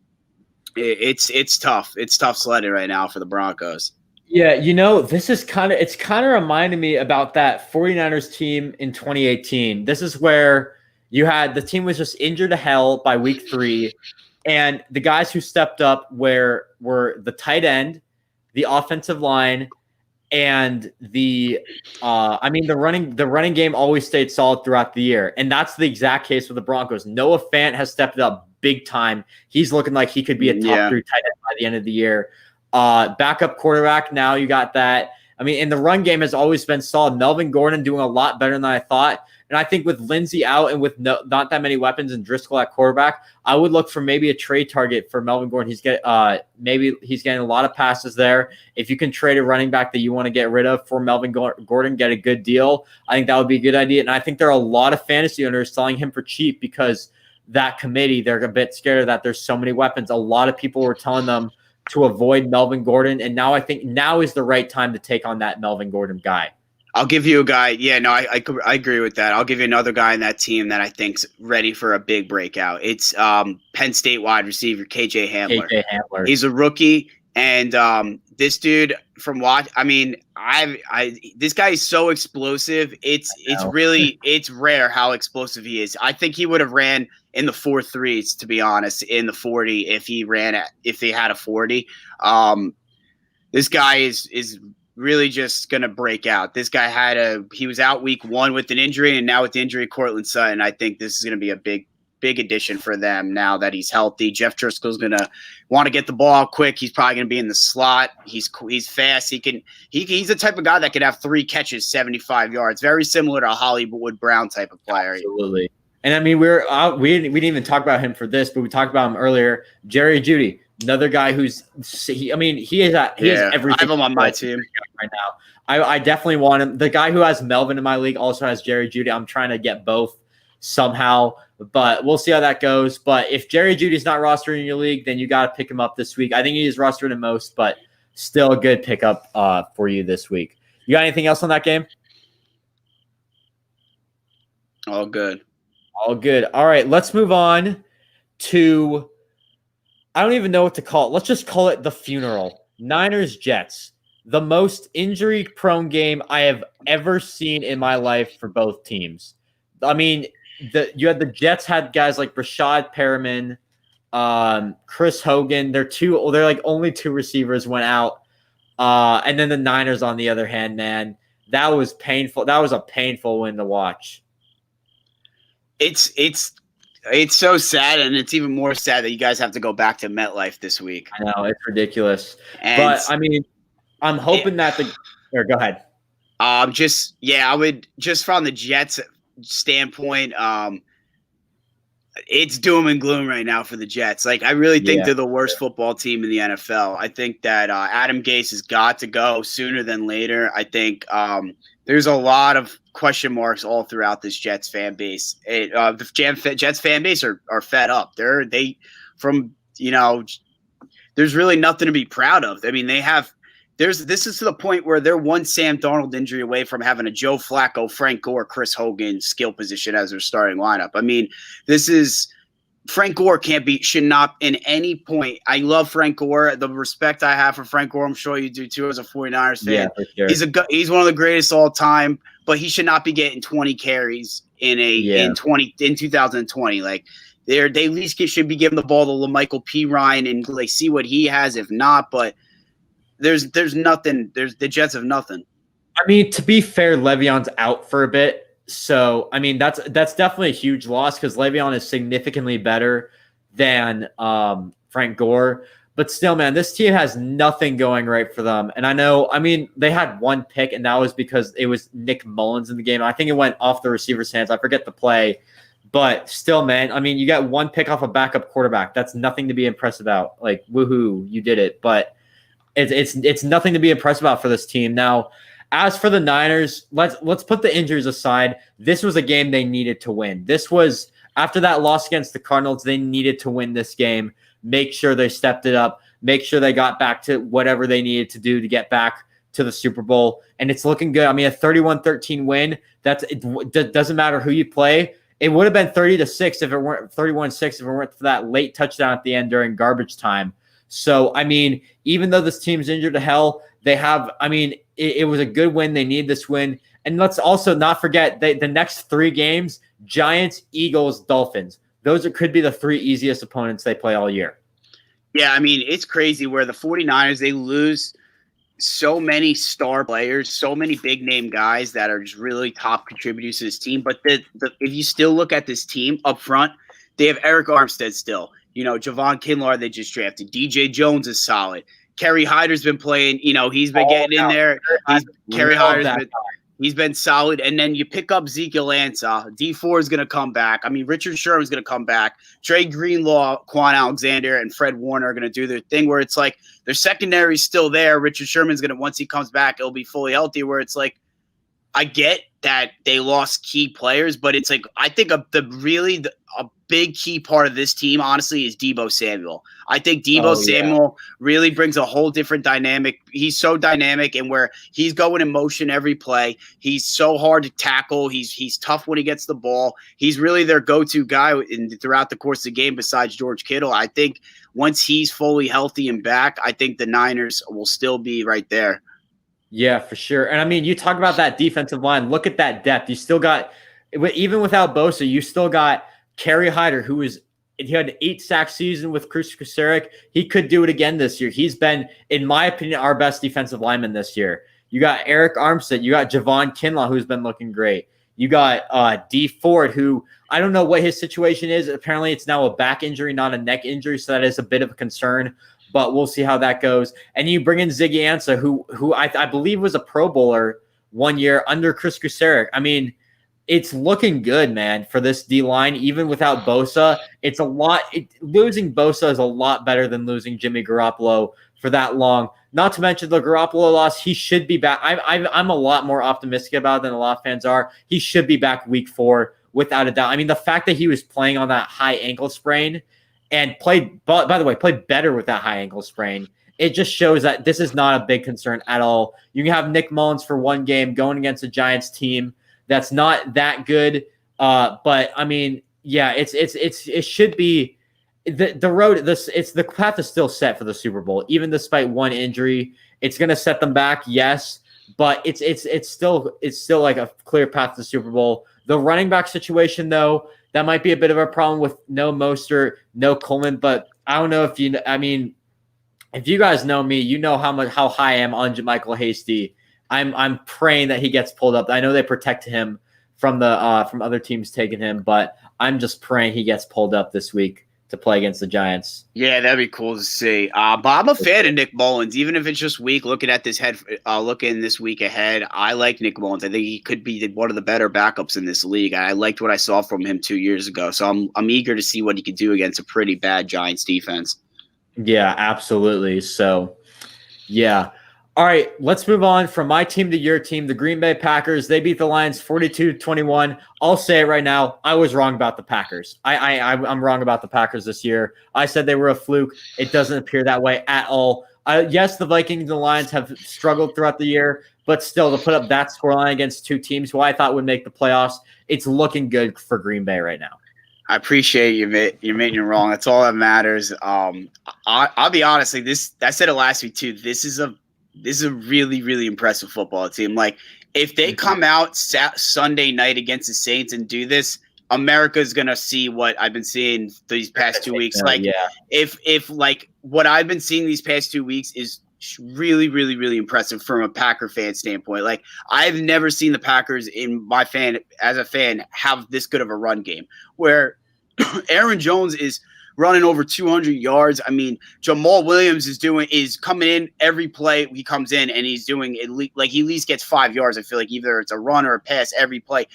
it's tough. It's tough sledding right now for the Broncos.
Yeah, this is kind of reminding me about that 49ers team in 2018. This is where the team was just injured to hell by week 3, and the guys who stepped up were the tight end, the offensive line, and the running game always stayed solid throughout the year. And that's the exact case with the Broncos. Noah Fant has stepped up big time. He's looking like he could be a top 3 tight end by the end of the year. Backup quarterback, now you got that. And the run game has always been solid. Melvin Gordon doing a lot better than I thought. And I think with Lindsey out and with not that many weapons and Driscoll at quarterback, I would look for maybe a trade target for Melvin Gordon. He's getting a lot of passes there. If you can trade a running back that you want to get rid of for Melvin Gordon, get a good deal, I think that would be a good idea. And I think there are a lot of fantasy owners selling him for cheap because that committee, they're a bit scared of that. There's so many weapons. A lot of people were telling them to avoid Melvin Gordon, and now I think now is the right time to take on that Melvin Gordon guy.
I'll give you a guy. Yeah, no, I agree with that. I'll give you another guy in that team that I think's ready for a big breakout. It's Penn State wide receiver KJ Hamler.
KJ Hamler.
He's a rookie, and this dude from this guy is so explosive. It's rare how explosive he is. I think he would have ran in the 4.3s, to be honest, in the 40 if they had a 40. This guy is really just going to break out. This guy he was out week 1 with an injury, and now with the injury of Cortland Sutton, I think this is going to be a big addition for them now that he's healthy. Jeff Driscoll's going to want to get the ball quick. He's probably going to be in the slot. He's fast. He's the type of guy that could have 3 catches, 75 yards. Very similar to a Hollywood Brown type of player.
Absolutely. And I mean, we didn't even talk about him for this, but we talked about him earlier. Jerry Jeudy, another guy he has everything.
I have him on my team
right now. I definitely want him. The guy who has Melvin in my league also has Jerry Jeudy. I'm trying to get both somehow, but we'll see how that goes. But if Jerry Judy's not rostered in your league, then you got to pick him up this week. I think he is rostered in most, but still a good pickup for you this week. You got anything else on that game?
All good.
All good. All right, let's move on to – I don't even know what to call it. Let's just call it the funeral. Niners-Jets, the most injury-prone game I have ever seen in my life for both teams. I mean, the Jets had guys like Rashad Perriman, Chris Hogan. They're like only 2 receivers went out. And then the Niners, on the other hand, man, that was painful. That was a painful win to watch.
It's so sad, and it's even more sad that you guys have to go back to MetLife this week.
I know, it's ridiculous. But I mean, I'm hoping that go ahead.
I would just from the Jets standpoint, it's doom and gloom right now for the Jets. Like, I really think they're the worst football team in the NFL. I think that Adam Gase has got to go sooner than later. I think there's a lot of question marks all throughout this Jets fan base. The Jets fan base are fed up. There's really nothing to be proud of. I mean, this is to the point where they're one Sam Darnold injury away from having a Joe Flacco, Frank Gore, Chris Hogan skill position as their starting lineup. I mean, Frank Gore should not in any point. I love Frank Gore. The respect I have for Frank Gore, I'm sure you do too as a 49ers fan.
Yeah, for sure.
He's one of the greatest all time, but he should not be getting 20 carries in 2020. Like, they at least should be giving the ball to LaMichael P. Ryan and like see what he has. If not, but there's nothing. The Jets have nothing.
I mean, to be fair, Le'Veon's out for a bit. So, I mean, that's definitely a huge loss because Le'Veon is significantly better than Frank Gore. But still, man, this team has nothing going right for them. And I mean, they had 1 pick, and that was because it was Nick Mullins in the game. I think it went off the receiver's hands. I forget the play. But still, man, I mean, you got 1 pick off a backup quarterback. That's nothing to be impressed about. Like, woohoo, you did it. But it's nothing to be impressed about for this team. Now, as for the Niners, let's put the injuries aside. This was a game they needed to win. This was after that loss against the Cardinals, they needed to win this game. Make sure they stepped it up. Make sure they got back to whatever they needed to do to get back to the Super Bowl. And it's looking good. I mean, a 31-13 win. It doesn't matter who you play. It would have been 30-6 if it weren't 31-6 if it weren't for that late touchdown at the end during garbage time. So, I mean, even though this team's injured to hell, they have, I mean, it was a good win. They need this win. And let's also not forget the next 3 games, Giants, Eagles, Dolphins. Those could be the 3 easiest opponents they play all year.
Yeah, I mean, it's crazy where the 49ers, they lose so many star players, so many big-name guys that are just really top contributors to this team. But if you still look at this team up front, they have Eric Armstead still. Javon Kinlaw they just drafted. DJ Jones is solid. Kerry Hyder's been playing. He's been getting in there. Kerry Hyder's he's been solid. And then you pick up Ezekiel Ansah. D4 is going to come back. I mean, Richard Sherman's going to come back. Trey Greenlaw, Quan Alexander, and Fred Warner are going to do their thing where it's like their secondary is still there. Richard Sherman's going to, once he comes back, it'll be fully healthy where it's like, I get that they lost key players, but it's like I think a big key part of this team, honestly, is Debo Samuel. I think Debo Samuel really brings a whole different dynamic. He's so dynamic, and where he's going in motion every play. He's so hard to tackle. He's tough when he gets the ball. He's really their go-to guy throughout the course of the game besides George Kittle. I think once he's fully healthy and back, I think the Niners will still be right there.
Yeah, for sure. And I mean, you talk about that defensive line. Look at that depth. You still got, even without Bosa, you still got Kerry Hyder, he had an 8-sack season with Chris Kocurek. He could do it again this year. He's been, in my opinion, our best defensive lineman this year. You got Eric Armstead. You got Javon Kinlaw, who's been looking great. You got D Ford, who I don't know what his situation is. Apparently, it's now a back injury, not a neck injury, so that is a bit of a concern. But we'll see how that goes. And you bring in Ziggy Ansah, who I believe was a Pro Bowler one year under Chris Kocurek. I mean, it's looking good, man, for this D-line, even without Bosa. It's a lot. Losing Bosa is a lot better than losing Jimmy Garoppolo for that long. Not to mention the Garoppolo loss. He should be back. I'm a lot more optimistic about it than a lot of fans are. He should be back week 4 without a doubt. I mean, the fact that he was playing on that high ankle sprain and played better with that high ankle sprain, it just shows that this is not a big concern at all. You can have Nick Mullins for one game going against a Giants team that's not that good. But I mean, yeah, it should be the road. The path is still set for the Super Bowl, even despite one injury. It's going to set them back, yes, but it's still like a clear path to the Super Bowl. The running back situation, though, that might be a bit of a problem with no Mostert, no Coleman. But I don't know if you. I mean, if you guys know me, you know how high I am on Michael Hasty. I'm praying that he gets pulled up. I know they protect him from other teams taking him, but I'm just praying he gets pulled up this week to play against the Giants.
Yeah, that'd be cool to see. But I'm a fan of Nick Mullins, even if it's just week. Looking this week ahead, I like Nick Mullins. I think he could be one of the better backups in this league. I liked what I saw from him 2 years ago, so I'm eager to see what he could do against a pretty bad Giants defense.
Yeah, absolutely. So, yeah. All right, let's move on from my team to your team, the Green Bay Packers. They beat the Lions 42-21. I'll say it right now. I was wrong about the Packers. I'm wrong about the Packers this year. I said they were a fluke. It doesn't appear that way at all. Yes, the Vikings and the Lions have struggled throughout the year, but still to put up that scoreline against two teams who I thought would make the playoffs, it's looking good for Green Bay right now.
I appreciate you admitting you're wrong. That's all that matters. I'll be honest. Like this, I said it last week too. This is a really, really impressive football team. Like, if they come out Sunday night against the Saints and do this, America's going to see what I've been seeing these past 2 weeks. Like, yeah. If like what I've been seeing these past 2 weeks is really, really, really impressive from a Packer fan standpoint. Like, I've never seen the Packers as a fan have this good of a run game where Aaron Jones is running over 200 yards. I mean, Jamal Williams is coming in every play he comes in, and he's doing he at least gets 5 yards. I feel like either it's a run or a pass every play.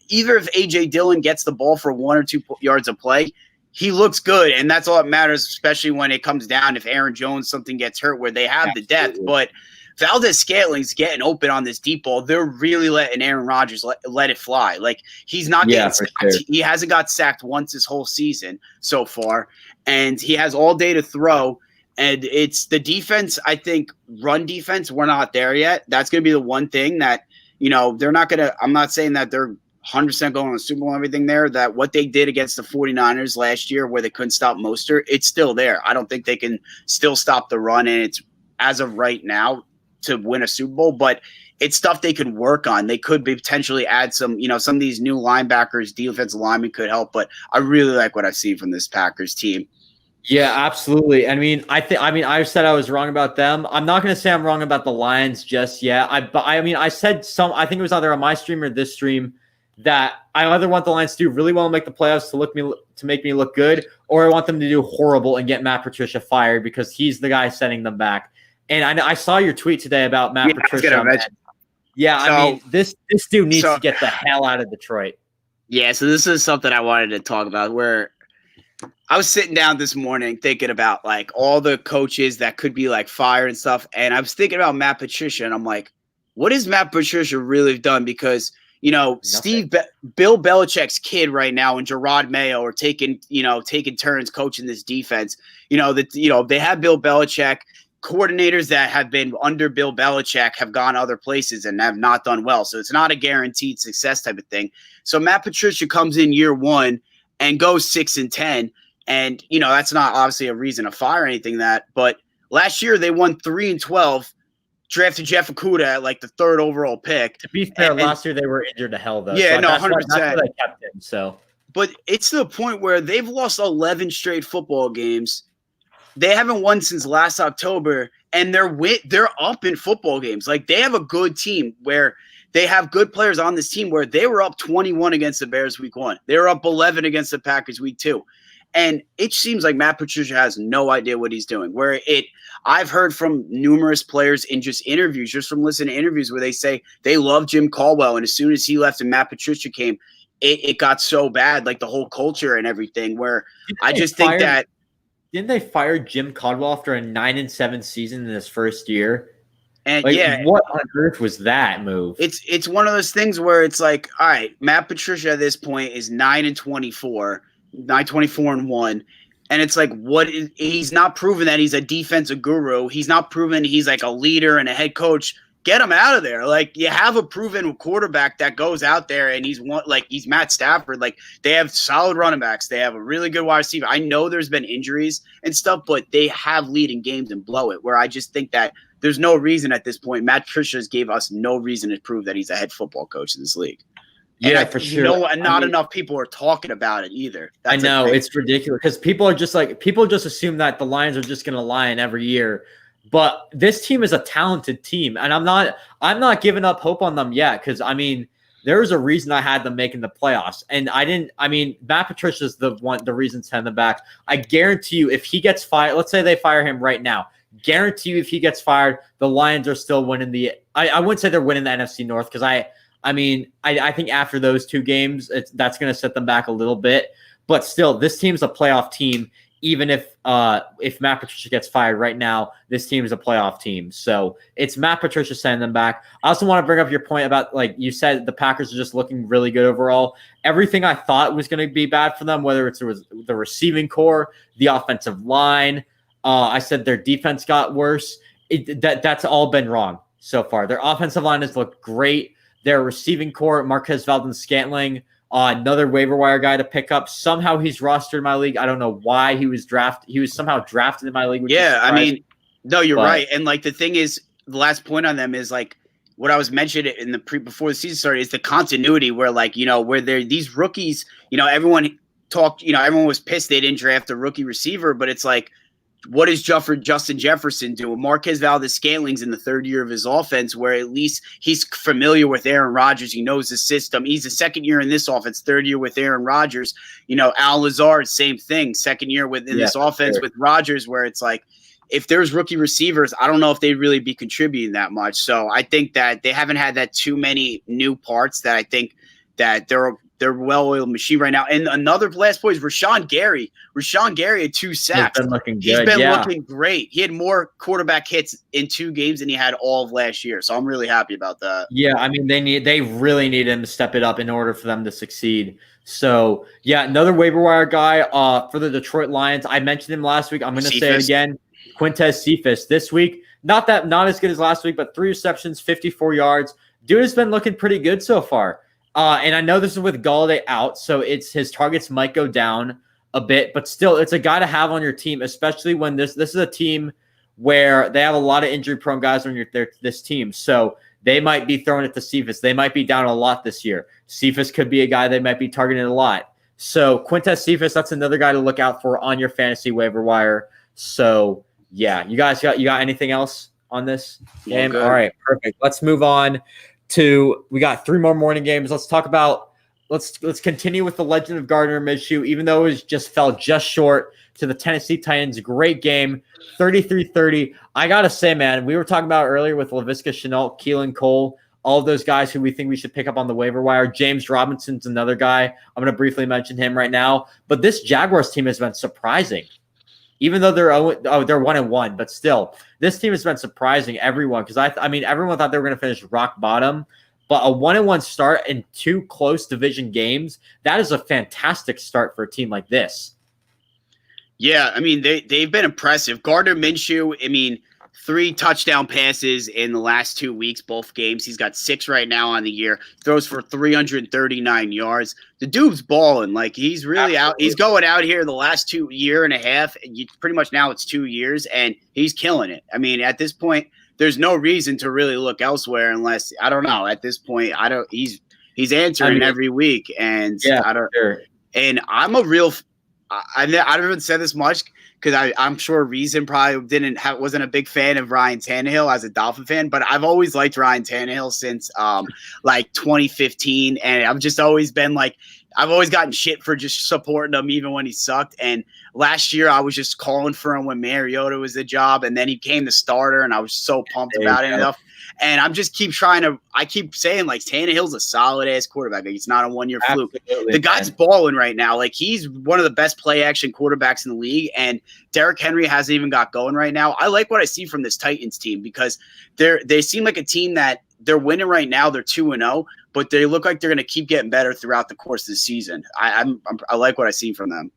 Either if A.J. Dillon gets the ball for 1 or 2 yards a play, he looks good, and that's all that matters, especially when it comes down if Aaron Jones, something gets hurt where they have the depth. But Valdez-Scantling's getting open on this deep ball. They're really letting Aaron Rodgers let it fly. Like, he's not getting sacked. Sure. He hasn't got sacked once this whole season so far, and he has all day to throw. And it's the defense, I think, run defense, we're not there yet. That's going to be the one thing that, they're not going to – I'm not saying that they're 100% going to the Super Bowl and everything there, that what they did against the 49ers last year where they couldn't stop Mostert, it's still there. I don't think they can still stop the run, and it's, as of right now, to win a Super Bowl, but it's stuff they could work on. They could potentially add some of these new linebackers, defensive linemen could help, but I really like what I've seen from this Packers team.
Yeah, absolutely. I said I was wrong about them. I'm not going to say I'm wrong about the Lions just yet. I said I think it was either on my stream or this stream that I either want the Lions to do really well and make the playoffs to make me look good, or I want them to do horrible and get Matt Patricia fired because he's the guy setting them back. And I saw your tweet today about Matt Patricia. This dude needs to get the hell out of Detroit.
Yeah, so this is something I wanted to talk about where I was sitting down this morning thinking about like all the coaches that could be like fired and stuff. And I was thinking about Matt Patricia, and I'm like, what has Matt Patricia really done? Because Bill Belichick's kid right now and Gerard Mayo are taking turns coaching this defense. They have Bill Belichick. Coordinators that have been under Bill Belichick have gone other places and have not done well. So it's not a guaranteed success type of thing. So Matt Patricia comes in year one and goes 6-10. And, that's not obviously a reason to fire anything but last year they won 3-12, drafted Jeff Okudah at like the 3rd overall pick.
To be fair, last year they were injured to hell though.
Yeah,
so
no,
100%.
That's why
they kept him, so.
But it's to the point where they've lost 11 straight football games. They haven't won since last October, and they're up in football games. Like, they have a good team where they have good players on this team where they were up 21 against the Bears week 1. They were up 11 against the Packers week 2. And it seems like Matt Patricia has no idea what he's doing. I've heard from numerous players in just interviews, just from listening to interviews where they say they love Jim Caldwell, and as soon as he left and Matt Patricia came, it got so bad, like the whole culture and everything, where I just think that.
Didn't they fire Jim Caldwell after a 9-7 season in his first year?
And
what on earth was that move?
It's one of those things where it's like, all right, Matt Patricia at this point is 9-24, 9-24-1, and it's like, he's not proven that he's a defensive guru. He's not proven he's like a leader and a head coach. Get him out of there. Like, you have a proven quarterback that goes out there and he's Matt Stafford. Like, they have solid running backs. They have a really good wide receiver. I know there's been injuries and stuff, but they have leading games and blow it, where I just think that there's no reason at this point. Matt Patricia gave us no reason to prove that he's a head football coach in this league.
Yeah, for sure.
Not enough people are talking about it either.
I know, it's ridiculous because people just assume that the Lions are just going to lie every year. But this team is a talented team, and I'm not giving up hope on them yet because, there was a reason I had them making the playoffs, and Matt Patricia's the reason to send them back. I guarantee you if he gets fired, let's say they fire him right now, guarantee you if he gets fired, the Lions are still winning I wouldn't say they're winning the NFC North because I think after those 2 games, that's going to set them back a little bit. But still, this team's a playoff team. Even if Matt Patricia gets fired right now, this team is a playoff team. So it's Matt Patricia sending them back. I also want to bring up your point about, like you said, the Packers are just looking really good overall. Everything I thought was going to be bad for them, whether it's the receiving core, the offensive line, I said their defense got worse. That's all been wrong so far. Their offensive line has looked great. Their receiving core, Marquez Valdes-Scantling, another waiver wire guy to pick up. Somehow he's rostered in my league. I don't know why he was drafted. He was somehow drafted in my league.
No, you're right. And like the thing is, the last point on them is like what I was mentioning in before the season started is the continuity where where they're these rookies. Everyone talked. Everyone was pissed they didn't draft a rookie receiver, but it's like, what is Justin Jefferson doing? Marquez Valdes-Scantling's in the 3rd year of his offense, where at least he's familiar with Aaron Rodgers. He knows the system. He's the 2nd year in this offense, 3rd year with Aaron Rodgers. Al Lazard, same thing, 2nd year within this offense with Rodgers, where it's like, if there's rookie receivers, I don't know if they'd really be contributing that much. So I think that they haven't had that too many new parts that I think that they're well-oiled machine right now. And another last point is Rashawn Gary. Rashawn Gary had 2 sacks. He's been looking great. He had more quarterback hits in 2 games than he had all of last year. So I'm really happy about that.
Yeah, they really need him to step it up in order for them to succeed. So, yeah, another waiver wire guy for the Detroit Lions. I mentioned him last week. I'm going to say it again. Quintez Cephas this week. Not as good as last week, but 3 receptions, 54 yards. Dude has been looking pretty good so far. And I know this is with Galladay out, so his targets might go down a bit, but still, it's a guy to have on your team, especially when this is a team where they have a lot of injury-prone guys on this team. So they might be throwing it to Cephas. They might be down a lot this year. Cephas could be a guy they might be targeting a lot. So Quintez Cephas, that's another guy to look out for on your fantasy waiver wire. So yeah, you guys got anything else on this game? All right, perfect. Let's move on. We got 3 more morning games. Let's talk about let's continue with the legend of Gardner Minshew, even though it just fell just short to the Tennessee Titans. Great game, 33-30. I gotta say, man, we were talking about earlier with Laviska Shenault, Keelan Cole, all of those guys who we think we should pick up on the waiver wire. James Robinson's another guy. I'm going to briefly mention him right now. But this Jaguars team has been surprising. Even though they're 1-1, but still, this team has been surprising everyone because I mean everyone thought they were going to finish rock bottom, but a 1-1 start in 2 close division games, that is a fantastic start for a team like this.
Yeah, I mean, they've been impressive. Gardner Minshew, I mean, 3 touchdown passes in the last 2 weeks, both games. He's got 6 right now on the year. Throws for 339 yards. The dude's balling. Like, he's really out. He's going out here the last 2 year and a half. Pretty much now it's 2 years, and he's killing it. I mean, at this point, there's no reason to really look elsewhere unless, I don't know. At this point, he's answering every week, and I don't. Sure. And I'm a real. I haven't said this much because I'm sure Reason probably wasn't a big fan of Ryan Tannehill as a Dolphin fan, but I've always liked Ryan Tannehill since like 2015, and I've just always been like, I've always gotten shit for just supporting him even when he sucked. And last year I was just calling for him when Mariota was the job, and then he became the starter, and I was so pumped about it enough. And I keep saying, like, Tannehill's a solid ass quarterback. Like, it's not a 1-year fluke. The guy's balling right now. Like, he's one of the best play action quarterbacks in the league. And Derrick Henry hasn't even got going right now. I like what I see from this Titans team because they seem like a team that they're winning right now. They're 2-0, but they look like they're going to keep getting better throughout the course of the season. I like what I see from them.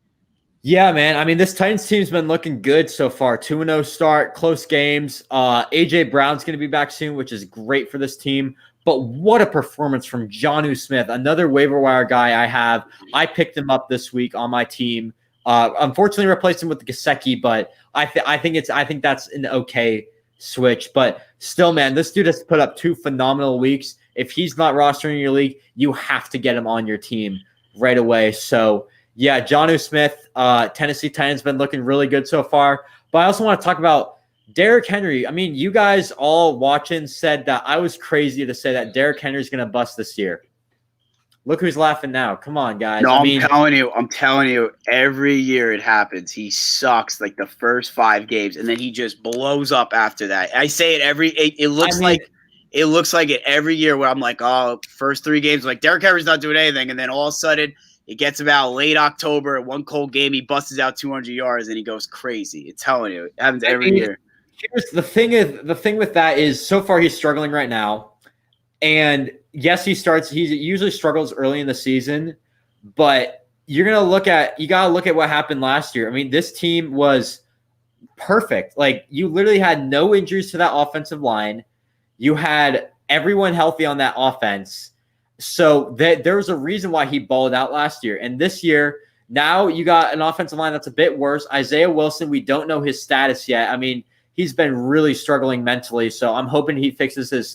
Yeah, man. I mean, this Titans team's been looking good so far. 2-0 start, close games. A.J. Brown's going to be back soon, which is great for this team. But what a performance from Jonnu Smith, another waiver wire guy I have. I picked him up this week on my team. Unfortunately, replaced him with Gesicki, but I think that's an okay switch. But still, man, this dude has put up 2 phenomenal weeks. If he's not rostering your league, you have to get him on your team right away. So, yeah, Jonnu Smith, Tennessee Titans been looking really good so far. But I also want to talk about Derrick Henry. I mean, you guys all watching said that I was crazy to say that Derrick Henry's going to bust this year. Look who's laughing now. Come on, guys.
No, I'm telling you, every year it happens. He sucks like the first 5 games, and then he just blows up after that. I say it it looks like it every year where I'm like, oh, first 3 games, like Derrick Henry's not doing anything, and then all of a sudden – it gets about late October, one cold game, he busts out 200 yards and he goes crazy. It's telling you, it happens every year.
Here's the thing with that is so far he's struggling right now. And yes, he usually struggles early in the season, but you got to look at what happened last year. I mean, this team was perfect. Like, you literally had no injuries to that offensive line. You had everyone healthy on that offense. So there was a reason why he balled out last year. And this year, now you got an offensive line that's a bit worse. Isaiah Wilson, we don't know his status yet. I mean, he's been really struggling mentally. So I'm hoping he fixes his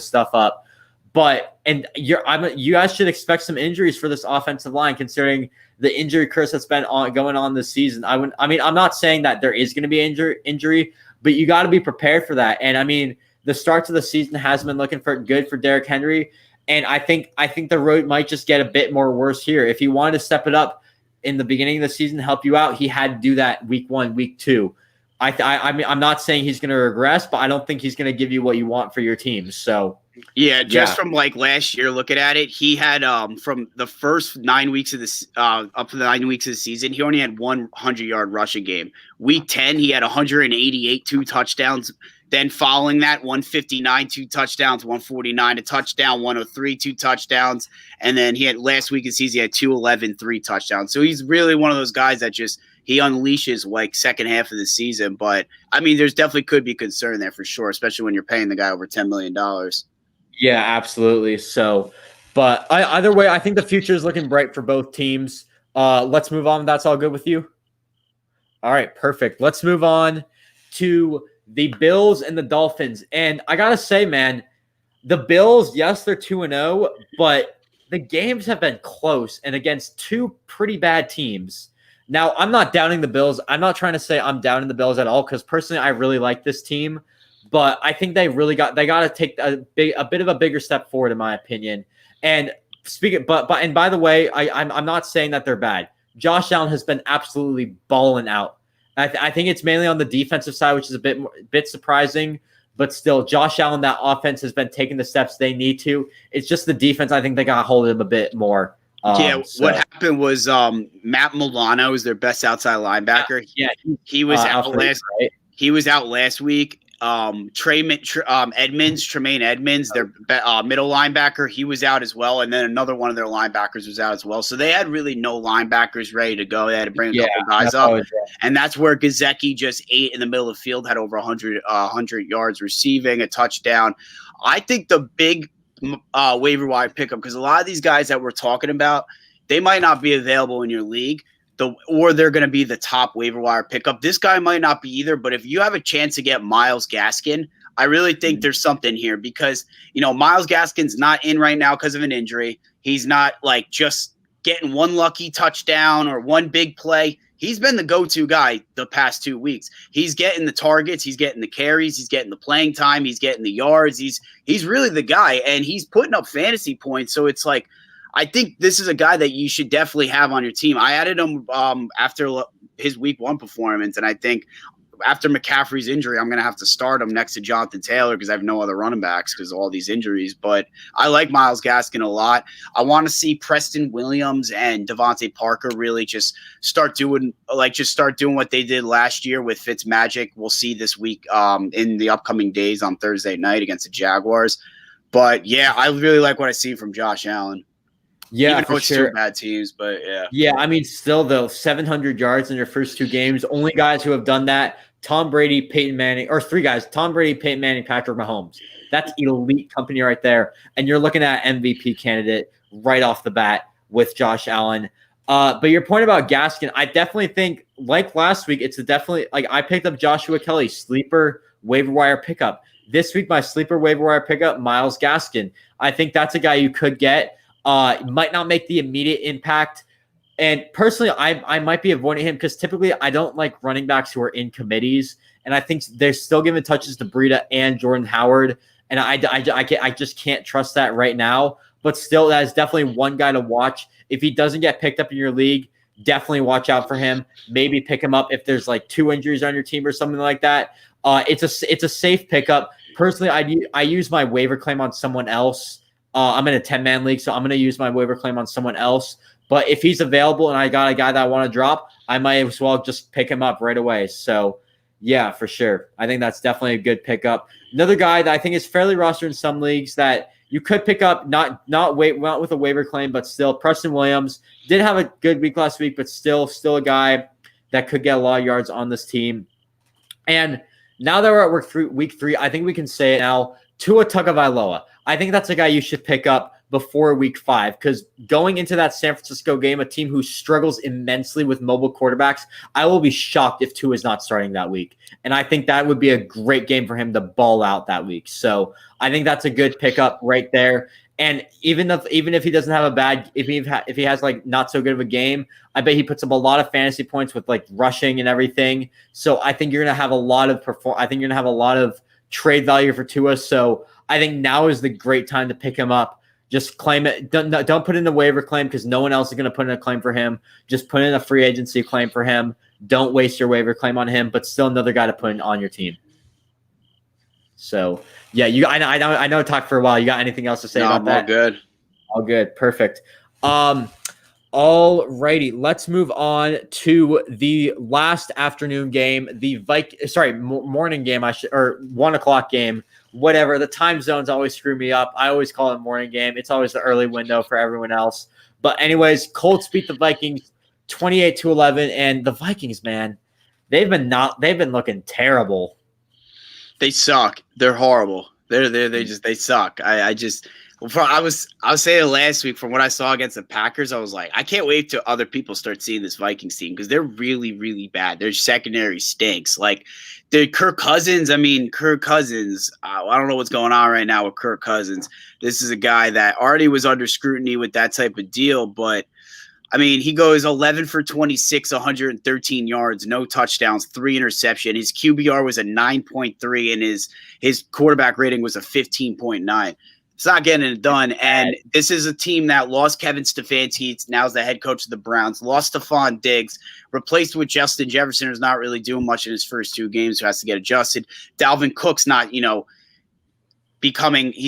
stuff up. But you guys should expect some injuries for this offensive line, considering the injury curse that's been going on this season. I'm not saying that there is going to be injury, but you got to be prepared for that. And I mean, the starts of the season has been looking good for Derrick Henry. And I think the road might just get a bit more worse here. If he wanted to step it up in the beginning of the season, help you out, he had to do that week 1, week 2. I mean, I'm not saying he's going to regress, but I don't think he's going to give you what you want for your team. So
from like last year, looking at it, he had from the first 9 weeks of this up to the 9 weeks of the season, he only had 100-yard rushing game. Week 10, he had 188, 2 touchdowns. Then following that, 159, 2 touchdowns, 149, a touchdown, 103, 2 touchdowns. And then he had last week of the season, he had 211, 3 touchdowns. So he's really one of those guys that he unleashes like second half of the season. But I mean, there's definitely could be concern there for sure, especially when you're paying the guy over $10 million.
Yeah, absolutely. So, but either way, I think the future is looking bright for both teams. Let's move on. That's all good with you? All right, perfect. Let's move on to the Bills and the Dolphins. And I got to say, man, the Bills, yes, they're 2-0, but the games have been close and against 2 pretty bad teams. Now, I'm not downing the Bills. I'm not trying to say I'm downing the Bills at all, because personally, I really like this team. But I think they got to take a bit of a bigger step forward, in my opinion. And by the way, I'm not saying that they're bad. Josh Allen has been absolutely balling out. I think it's mainly on the defensive side, which is a bit surprising, but still, Josh Allen, that offense has been taking the steps they need to. It's just the defense. I think they got hold of him a bit more.
What happened was Matt Milano is their best outside linebacker.
Yeah,
he was out last. Right? He was out last week. Tremaine Edmonds, their middle linebacker, he was out as well, and then another one of their linebackers was out as well. So they had really no linebackers ready to go. They had to bring a couple guys up, and that's where Gesicki just ate in the middle of the field, had over 100 yards receiving, a touchdown. I think the big waiver wire pickup, because a lot of these guys that we're talking about, they might not be available in your league. Or they're going to be the top waiver wire pickup. This guy might not be either, but if you have a chance to get Myles Gaskin, I really think there's something here because, Myles Gaskin's not in right now because of an injury. He's not like just getting one lucky touchdown or one big play. He's been the go-to guy the past 2 weeks. He's getting the targets. He's getting the carries. He's getting the playing time. He's getting the yards. He's really the guy, and he's putting up fantasy points. So it's like, I think this is a guy that you should definitely have on your team. I added him after his week 1 performance, and I think after McCaffrey's injury, I'm going to have to start him next to Jonathan Taylor because I have no other running backs because of all these injuries. But I like Myles Gaskin a lot. I want to see Preston Williams and Devontae Parker really just start doing what they did last year with Fitzmagic. We'll see this week in the upcoming days on Thursday night against the Jaguars. But, yeah, I really like what I see from Josh Allen.
Yeah,
even though
for
it's
sure.
2 bad teams, but yeah.
Yeah, I mean, still though, 700 yards in their first 2 games. Only guys who have done that: Tom Brady, Peyton Manning, or 3 guys: Tom Brady, Peyton Manning, Patrick Mahomes. That's elite company right there. And you're looking at MVP candidate right off the bat with Josh Allen. But your point about Gaskin, I definitely think, like last week, it's definitely like I picked up Joshua Kelly, sleeper waiver wire pickup. This week, my sleeper waiver wire pickup, Myles Gaskin. I think that's a guy you could get. Might not make the immediate impact. And personally, I might be avoiding him because typically I don't like running backs who are in committees. And I think they're still giving touches to Breida and Jordan Howard. And I just can't trust that right now. But still, that is definitely one guy to watch. If he doesn't get picked up in your league, definitely watch out for him. Maybe pick him up if there's like 2 injuries on your team or something like that. It's a safe pickup. Personally, I use my waiver claim on someone else. I'm in a 10-man league, so I'm going to use my waiver claim on someone else. But if he's available and I got a guy that I want to drop, I might as well just pick him up right away. So, yeah, for sure. I think that's definitely a good pickup. Another guy that I think is fairly rostered in some leagues that you could pick up, not with a waiver claim, but still, Preston Williams did have a good week last week, but still a guy that could get a lot of yards on this team. And now that we're at week 3, I think we can say it now, Tua Tagovailoa. I think that's a guy you should pick up before week 5 because going into that San Francisco game, a team who struggles immensely with mobile quarterbacks, I will be shocked if Tua is not starting that week. And I think that would be a great game for him to ball out that week. So I think that's a good pickup right there. And even if he doesn't have if he has like not so good of a game, I bet he puts up a lot of fantasy points with like rushing and everything. So I think you're gonna have a lot of trade value for Tua. So I think now is the great time to pick him up. Just claim it. Don't put in a waiver claim because no one else is going to put in a claim for him. Just put in a free agency claim for him. Don't waste your waiver claim on him, but still another guy to put in on your team. So, yeah, I know I talked for a while. You got anything else to say about that?
All good.
All good. Perfect. All righty. Let's move on to the last afternoon game, morning game, or 1 o'clock game. Whatever, the time zones always screw me up. I always call it morning game. It's always the early window for everyone else. But anyways, Colts beat the Vikings 28-11, and the Vikings, man, they've been looking terrible.
They suck. They're horrible. They suck. I was saying last week from what I saw against the Packers, I was like, I can't wait till other people start seeing this Vikings team because they're really, really bad. Their secondary stinks. Like Kirk Cousins. I don't know what's going on right now with Kirk Cousins. This is a guy that already was under scrutiny with that type of deal, but I mean, he goes 11 for 26, 113 yards, no touchdowns, 3 interceptions. His QBR was a 9.3 and his quarterback rating was a 15.9. It's not getting it done. And this is a team that lost Kevin Stefanski. Now is the head coach of the Browns. Lost Stephon Diggs. Replaced with Justin Jefferson, who's not really doing much in his first 2 games, who has to get adjusted. Dalvin Cook's not, he's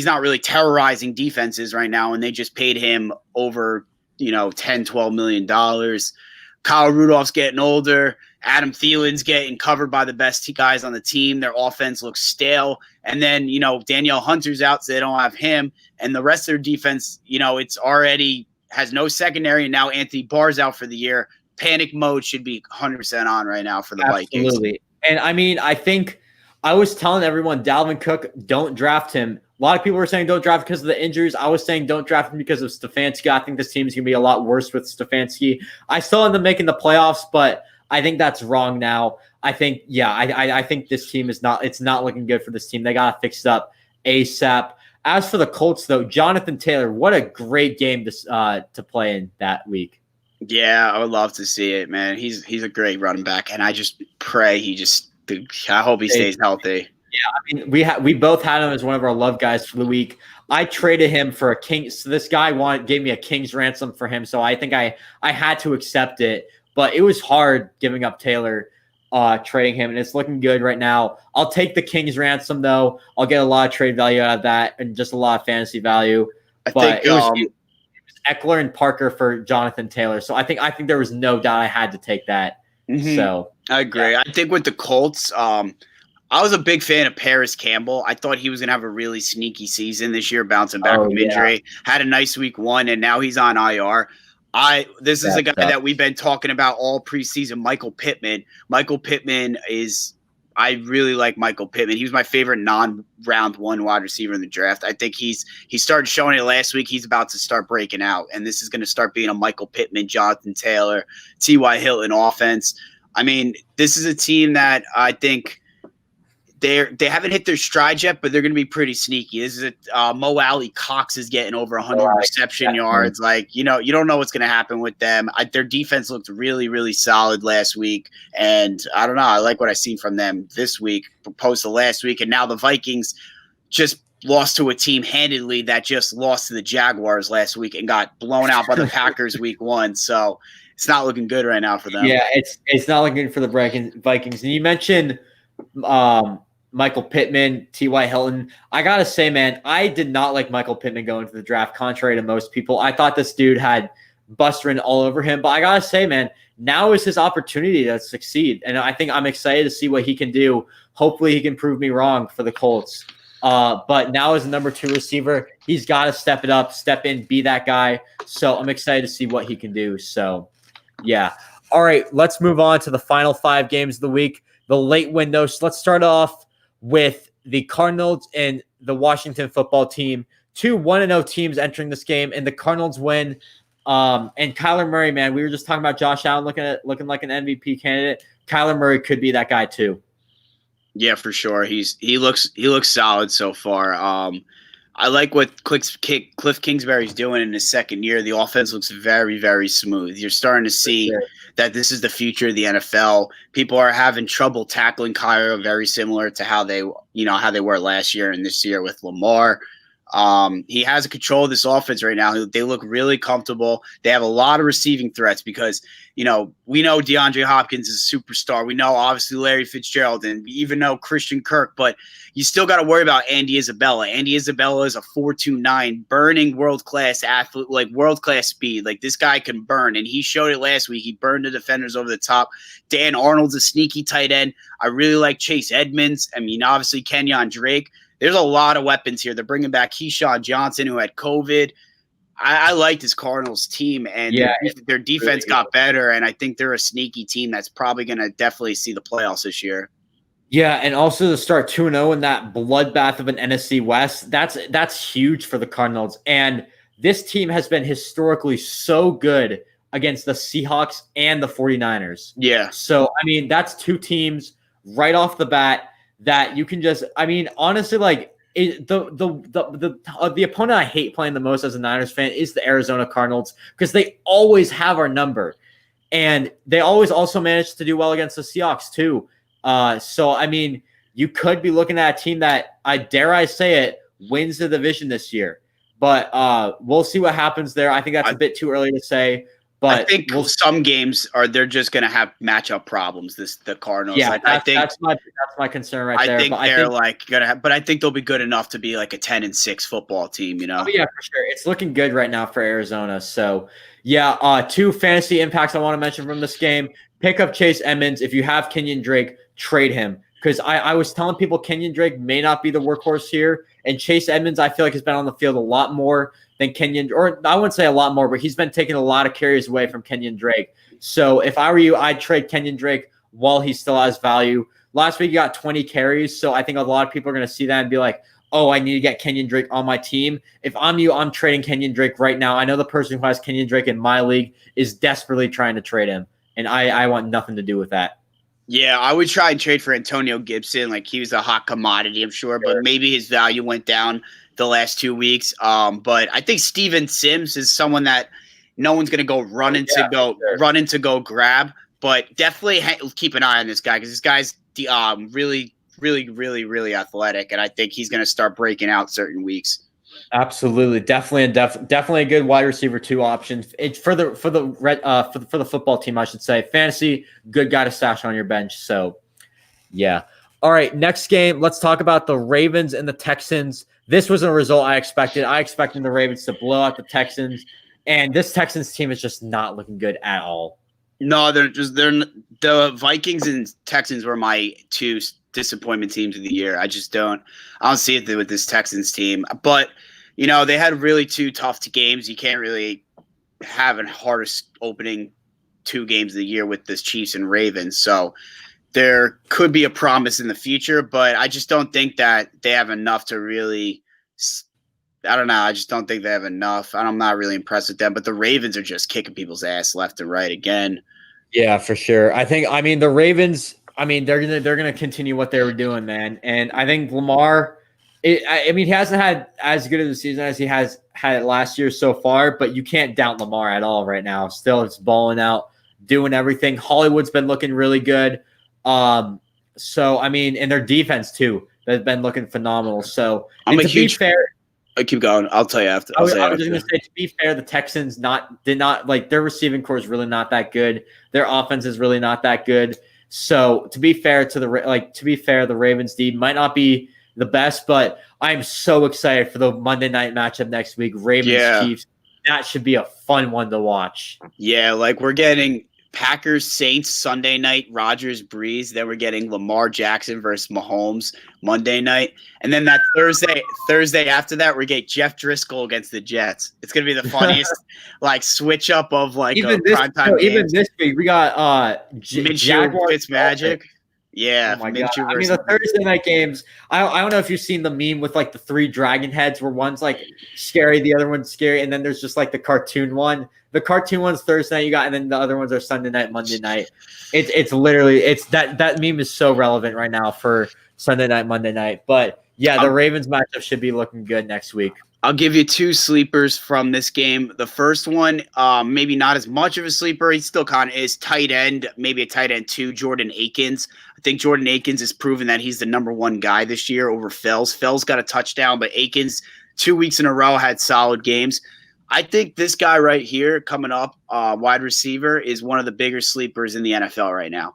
not really terrorizing defenses right now. And they just paid him over, $10, $12 million. Kyle Rudolph's getting older. Adam Thielen's getting covered by the best guys on the team. Their offense looks stale. And then, Danielle Hunter's out, so they don't have him. And the rest of their defense, it's already has no secondary. And now Anthony Barr's out for the year. Panic mode should be 100% on right now for the Vikings.
Absolutely. And I think I was telling everyone, Dalvin Cook, don't draft him. A lot of people were saying don't draft because of the injuries. I was saying don't draft him because of Stefanski. I think this team is going to be a lot worse with Stefanski. I still end up making the playoffs, but I think that's wrong now. I think, I think this team it's not looking good for this team. They got to fix it up ASAP. As for the Colts, though, Jonathan Taylor, what a great game to play in that week.
Yeah, I would love to see it, man. He's a great running back, and I just pray I hope he stays healthy.
Yeah, I mean, we both had him as one of our love guys for the week. I traded him for a king. So this guy gave me a king's ransom for him. So I think I had to accept it, but it was hard giving up Taylor, trading him, and it's looking good right now. I'll take the king's ransom though. I'll get a lot of trade value out of that and just a lot of fantasy value. It was Eckler and Parker for Jonathan Taylor. So I think there was no doubt I had to take that. Mm-hmm. So
I agree. Yeah. I think with the Colts, I was a big fan of Paris Campbell. I thought he was going to have a really sneaky season this year, bouncing back from injury. Had a nice week 1, and now he's on IR. This is a guy that we've been talking about all preseason, Michael Pittman. I really like Michael Pittman. He was my favorite non-round 1 wide receiver in the draft. I think he started showing it last week. He's about to start breaking out, and this is going to start being a Michael Pittman, Jonathan Taylor, T.Y. Hilton offense. I mean, this is a team that I think they haven't hit their stride yet, but they're going to be pretty sneaky. This is Mo Alley Cox is getting over 100 reception yards. Like, you don't know what's going to happen with them. Their defense looked really, really solid last week. And I don't know. I like what I've seen from them this week, opposed to last week. And now the Vikings just lost to a team handedly that just lost to the Jaguars last week and got blown out by the Packers week 1. So it's not looking good right now for them.
Yeah, it's not looking good for the Vikings. And you mentioned Michael Pittman, T.Y. Hilton. I got to say, man, I did not like Michael Pittman going to the draft, contrary to most people. I thought this dude had Busterin all over him. But I got to say, man, now is his opportunity to succeed. And I think I'm excited to see what he can do. Hopefully he can prove me wrong for the Colts. But now as a number 2 receiver, he's got to step it up, step in, be that guy. So I'm excited to see what he can do. So, yeah. All right, let's move on to the final 5 games of the week, the late window. So let's start off with the Cardinals and the Washington football team, 2 1-0 teams entering this game, and the Cardinals win. And Kyler Murray, man, we were just talking about Josh Allen looking like an MVP candidate. Kyler Murray could be that guy too.
Yeah, for sure. He looks solid so far. I like what Cliff Kingsbury's doing in his second year. The offense looks very, very smooth. You're starting to see that this is the future of the NFL. People are having trouble tackling Kyler, very similar to how they were last year and this year with Lamar. He has control of this offense right now. They look really comfortable. They have a lot of receiving threats because, we know DeAndre Hopkins is a superstar. We know, obviously, Larry Fitzgerald, and we even know Christian Kirk, but you still got to worry about Andy Isabella. Andy Isabella is a 4.29 burning world-class athlete, like world-class speed. Like, this guy can burn, and he showed it last week. He burned the defenders over the top. Dan Arnold's a sneaky tight end. I really like Chase Edmonds. I mean, obviously, Kenyon Drake. There's a lot of weapons here. They're bringing back Keyshawn Johnson, who had COVID. I like this Cardinals team, and their defense got better, and I think they're a sneaky team that's probably going to definitely see the playoffs this year.
Yeah, and also to start 2-0 in that bloodbath of an NFC West, that's huge for the Cardinals. And this team has been historically so good against the Seahawks and the 49ers.
Yeah.
So, I mean, that's 2 teams right off the bat that you can just – I mean, honestly, like – the opponent I hate playing the most as a Niners fan is the Arizona Cardinals because they always have our number, and they always also manage to do well against the Seahawks too. So I mean, you could be looking at a team that dare I say it wins the division this year, but we'll see what happens there. I think that's a bit too early to say. But
I think some games they're just going to have matchup problems. The Cardinals.
Yeah, I think that's my concern right there.
I think they're going to have, but I think they'll be good enough to be like a 10-6 football team.
Oh yeah, for sure. It's looking good right now for Arizona. So Yeah, two fantasy impacts I want to mention from this game. Pick up Chase Edmonds. If you have Kenyon Drake, trade him. Because I was telling people Kenyon Drake may not be the workhorse here. And Chase Edmonds, I feel like, has been on the field a lot more than Kenyon. Or I wouldn't say a lot more, but he's been taking a lot of carries away from Kenyon Drake. So if I were you, I'd trade Kenyon Drake while he still has value. Last week, he got 20 carries. So I think a lot of people are going to see that and be like, oh, I need to get Kenyon Drake on my team. If I'm you, I'm trading Kenyon Drake right now. I know the person who has Kenyon Drake in my league is desperately trying to trade him, and I want nothing to do with that.
Yeah, I would try and trade for Antonio Gibson. Like, he was a hot commodity, I'm sure, but maybe his value went down the last 2 weeks. But I think Steven Sims is someone that no one's going to go run into go grab. But definitely keep an eye on this guy, because this guy's really, really, really, really athletic, and I think he's going to start breaking out certain weeks.
Absolutely, definitely a good wide receiver 2 option. For the football team, I should say. Fantasy, good guy to stash on your bench. So, yeah. All right, next game. Let's talk about the Ravens and the Texans. This was a result I expected. I expected the Ravens to blow out the Texans, and this Texans team is just not looking good at all.
No, the Vikings and Texans were my 2 disappointment teams of the year. I don't see it with this Texans team. But, they had really 2 tough games. You can't really have a hardest opening 2 games of the year with this Chiefs and Ravens. So there could be a promise in the future, but I just don't think that they have enough to really – I don't know. I just don't think they have enough. I'm not really impressed with them. But the Ravens are just kicking people's ass left and right again.
Yeah, for sure. The Ravens – they're gonna continue what they were doing, man. And I think Lamar, he hasn't had as good of a season as he has had last year so far, but you can't doubt Lamar at all right now. Still, it's balling out, doing everything. Hollywood's been looking really good. And their defense too has been looking phenomenal. So be fair.
I keep going. I'll tell you after.
I was just going to say, to be fair, the Texans did not their receiving core is really not that good. Their offense is really not that good. So to be fair the Ravens D might not be the best, but I'm so excited for the Monday night matchup next week. Ravens Chiefs. That should be a fun one to watch.
Yeah, we're getting Packers Saints Sunday night, Rodgers Breeze. Then we're getting Lamar Jackson versus Mahomes Monday night, and then that Thursday after that, we get Jeff Driscoll against the Jets. It's gonna be the funniest switch up of primetime.
Even this week we got
Minshew Fitzmagic. Yeah,
oh my God. The Thursday night games. I don't know if you've seen the meme with the 3 dragon heads, where one's scary, the other one's scary, and then there's just the cartoon one. The cartoon one's Thursday night you got, and then the other ones are Sunday night, Monday night. It's literally that meme is so relevant right now for Sunday night, Monday night. But yeah, the Ravens matchup should be looking good next week.
I'll give you 2 sleepers from this game. The first one, maybe not as much of a sleeper. He still kind of is tight end, maybe a tight end 2, Jordan Akins. I think Jordan Akins has proven that he's the number 1 guy this year over Fells. Fells got a touchdown, but Akins 2 weeks in a row had solid games. I think this guy right here coming up, wide receiver, is one of the bigger sleepers in the NFL right now.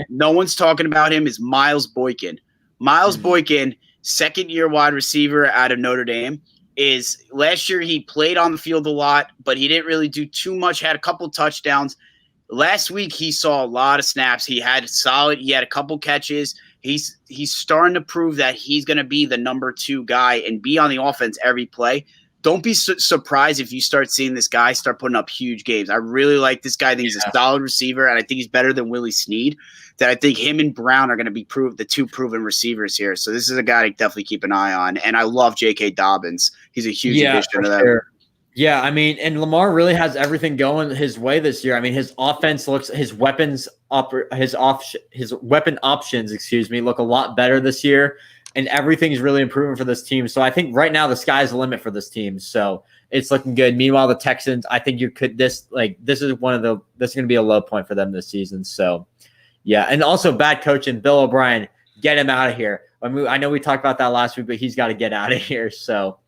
No one's talking about him, is Miles Boykin. Miles Boykin, second-year wide receiver out of Notre Dame, is last year he played on the field a lot, but he didn't really do too much, had a couple touchdowns. Last week he saw a lot of snaps. He had a couple catches. He's starting to prove that he's going to be the number 2 guy and be on the offense every play. Don't be surprised if you start seeing this guy start putting up huge games. I really like this guy. I think he's a solid receiver, and I think he's better than Willie Snead. That I think him and Brown are going to be the 2 proven receivers here. So this is a guy to definitely keep an eye on. And I love J.K. Dobbins. He's a huge addition to them. Sure.
Yeah, and Lamar really has everything going his way this year. His offense his weapon options, look a lot better this year. And everything's really improving for this team. So I think right now the sky's the limit for this team. So it's looking good. Meanwhile, the Texans, I think this is going to be a low point for them this season. So yeah. And also bad coaching, Bill O'Brien, get him out of here. I know we talked about that last week, but he's got to get out of here. So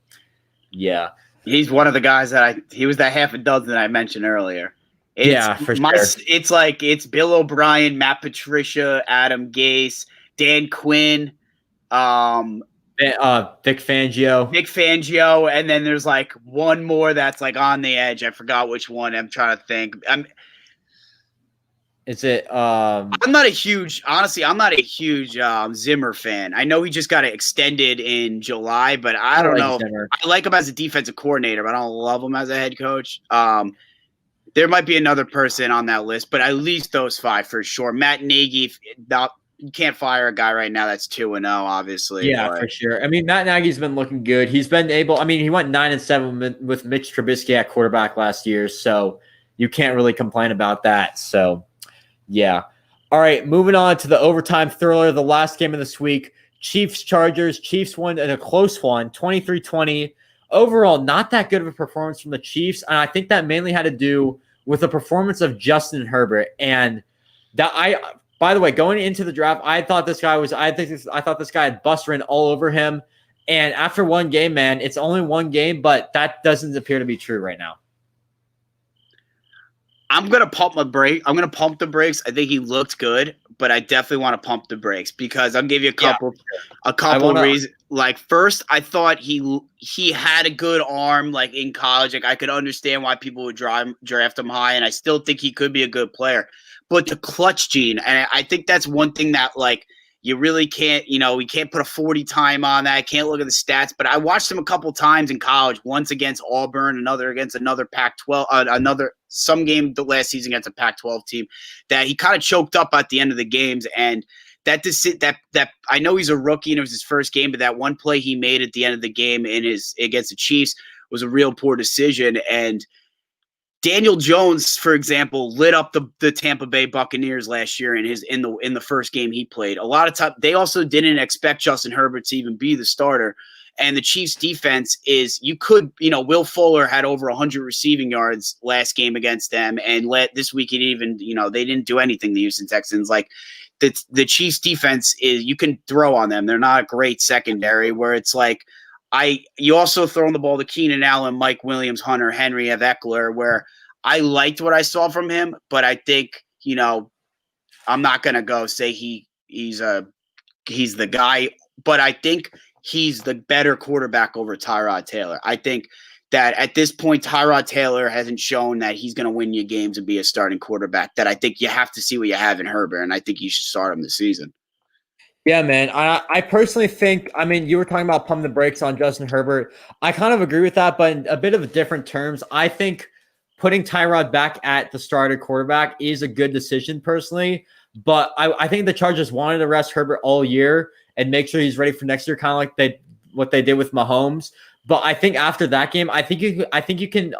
yeah.
He's one of the guys he was that half a dozen that I mentioned earlier.
For sure.
It's Bill O'Brien, Matt Patricia, Adam Gase, Dan Quinn,
Vic Fangio.
Vic Fangio, and then there's like one more that's like on the edge. I forgot which one. I'm trying to think.
Is it?
I'm not a huge Zimmer fan. I know he just got it extended in July, but I don't know.
Zimmer.
I like him as a defensive coordinator, but I don't love him as a head coach. There might be another person on that list, but at least those 5 for sure. Matt Nagy, you can't fire a guy right now that's 2-0, obviously.
Yeah, for sure. I mean, Matt Nagy's been looking good. He's been able. I mean, he went 9-7 with Mitch Trubisky at quarterback last year, so you can't really complain about that. So, yeah. All right, moving on to the overtime thriller, the last game of this week. Chiefs-Chargers. Chiefs won in a close one, 23-20. Overall, not that good of a performance from the Chiefs, and I think that mainly had to do with the performance of Justin Herbert. And by the way, going into the draft, I thought this guy had bust ran all over him. And after one game, man, it's only one game, but that doesn't appear to be true right now.
I'm gonna pump the brakes. I think he looked good, but I definitely want to pump the brakes because I'll give you a couple reasons. Like first, I thought he had a good arm. Like in college, like I could understand why people would draft him high, and I still think he could be a good player. But the clutch gene, and I think that's one thing that like you really can't, we can't put a 40 time on that. I can't look at the stats, but I watched him a couple times in college, once against Auburn, another against another Pac-12, some game the last season against a Pac-12 team that he kind of choked up at the end of the games. And that I know he's a rookie and it was his first game, but that one play he made at the end of the game against the Chiefs was a real poor decision. And Daniel Jones, for example, lit up the Tampa Bay Buccaneers last year in the first game he played. A lot of time they also didn't expect Justin Herbert to even be the starter. And the Chiefs defense is Will Fuller had over 100 receiving yards last game against them, and this week they didn't do anything. The Houston Texans, like the Chiefs defense is, you can throw on them. They're not a great secondary where it's like. You also throwing the ball to Keenan Allen, Mike Williams, Hunter Henry, Eckler, where I liked what I saw from him, but I think, I'm not going to go say he's the guy, but I think he's the better quarterback over Tyrod Taylor. I think that at this point, Tyrod Taylor hasn't shown that he's going to win you games and be a starting quarterback, that I think you have to see what you have in Herbert, and I think you should start him this season.
Yeah, man. I personally think, I mean, you were talking about pumping the brakes on Justin Herbert. I kind of agree with that, but in a bit of different terms. I think putting Tyrod back at the starter quarterback is a good decision personally, but I think the Chargers wanted to rest Herbert all year and make sure he's ready for next year, kind of like what they did with Mahomes. But I think after that game, I think you can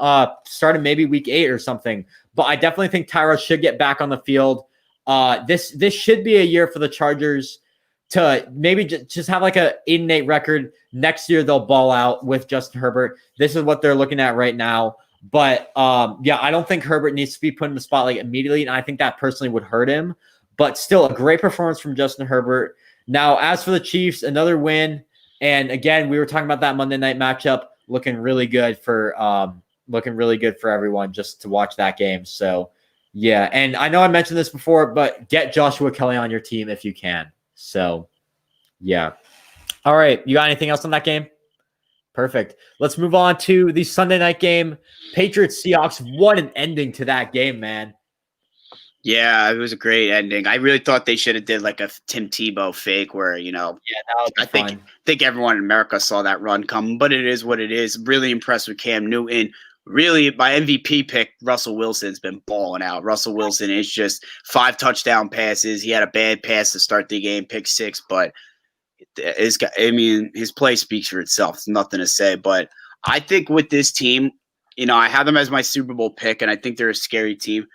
start him maybe week 8 or something. But I definitely think Tyrod should get back on the field. This should be a year for the Chargers to maybe just have like a 8-8 record. Next year, they'll ball out with Justin Herbert. This is what they're looking at right now. But I don't think Herbert needs to be put in the spotlight immediately. And I think that personally would hurt him. But still, a great performance from Justin Herbert. Now, as for the Chiefs, another win. And again, we were talking about that Monday night matchup looking really good for everyone just to watch that game. So, yeah. And I know I mentioned this before, but get Joshua Kelly on your team if you can. So, yeah. All right. You got anything else on that game? Perfect. Let's move on to the Sunday night game. Patriots Seahawks. What an ending to that game, man.
Yeah, it was a great ending. I really thought they should have did like a Tim Tebow fake where, I think everyone in America saw that run come, but it is what it is. Really impressed with Cam Newton. Really, my MVP pick, Russell Wilson's been balling out. Russell Wilson is just 5 touchdown passes. He had a bad pass to start the game, pick 6, but his play speaks for itself. It's nothing to say. But I think with this team, I have them as my Super Bowl pick, and I think they're a scary team.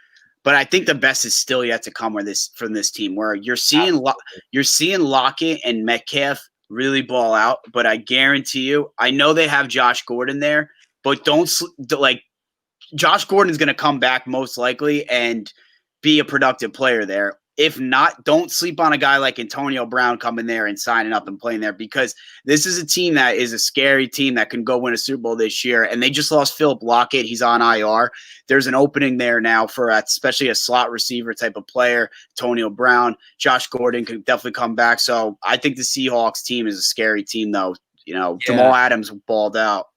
But I think the best is still yet to come from this team, where you're seeing Lockett and Metcalf really ball out. But I guarantee you, I know they have Josh Gordon there, but Josh Gordon is going to come back most likely and be a productive player there. If not, don't sleep on a guy like Antonio Brown coming there and signing up and playing there, because this is a team that is a scary team that can go win a Super Bowl this year. And they just lost Philip Lockett. He's on IR. There's an opening there now for especially a slot receiver type of player. Antonio Brown, Josh Gordon could definitely come back. So I think the Seahawks team is a scary team, though. Jamal Adams balled out.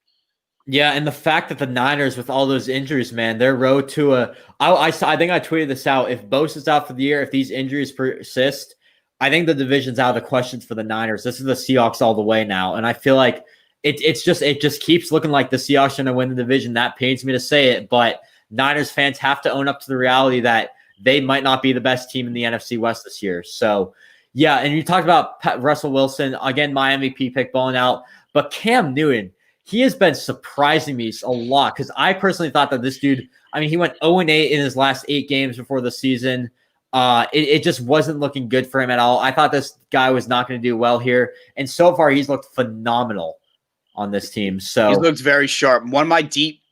Yeah, and the fact that the Niners, with all those injuries, man, their road to I think I tweeted this out. If Bosa's out for the year, if these injuries persist, I think the division's out of the questions for the Niners. This is the Seahawks all the way now, and I feel like it just keeps looking like the Seahawks are going to win the division. That pains me to say it, but Niners fans have to own up to the reality that they might not be the best team in the NFC West this year. So, yeah, and you talked about Russell Wilson again, my MVP pick balling out, but Cam Newton. He has been surprising me a lot because I personally thought that this dude, he went 0-8 in his last 8 games before the season. It just wasn't looking good for him at all. I thought this guy was not going to do well here. And so far, he's looked phenomenal on this team. So
he looks very sharp. One of my deep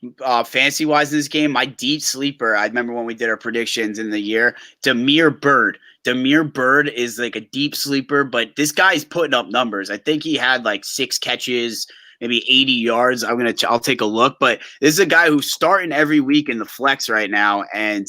fantasy-wise in this game, my deep sleeper, I remember when we did our predictions in the year, Damiere Byrd. Damiere Byrd is like a deep sleeper, but this guy's putting up numbers. I think he had like 6 catches, maybe 80 yards. I'll take a look, but this is a guy who's starting every week in the flex right now. And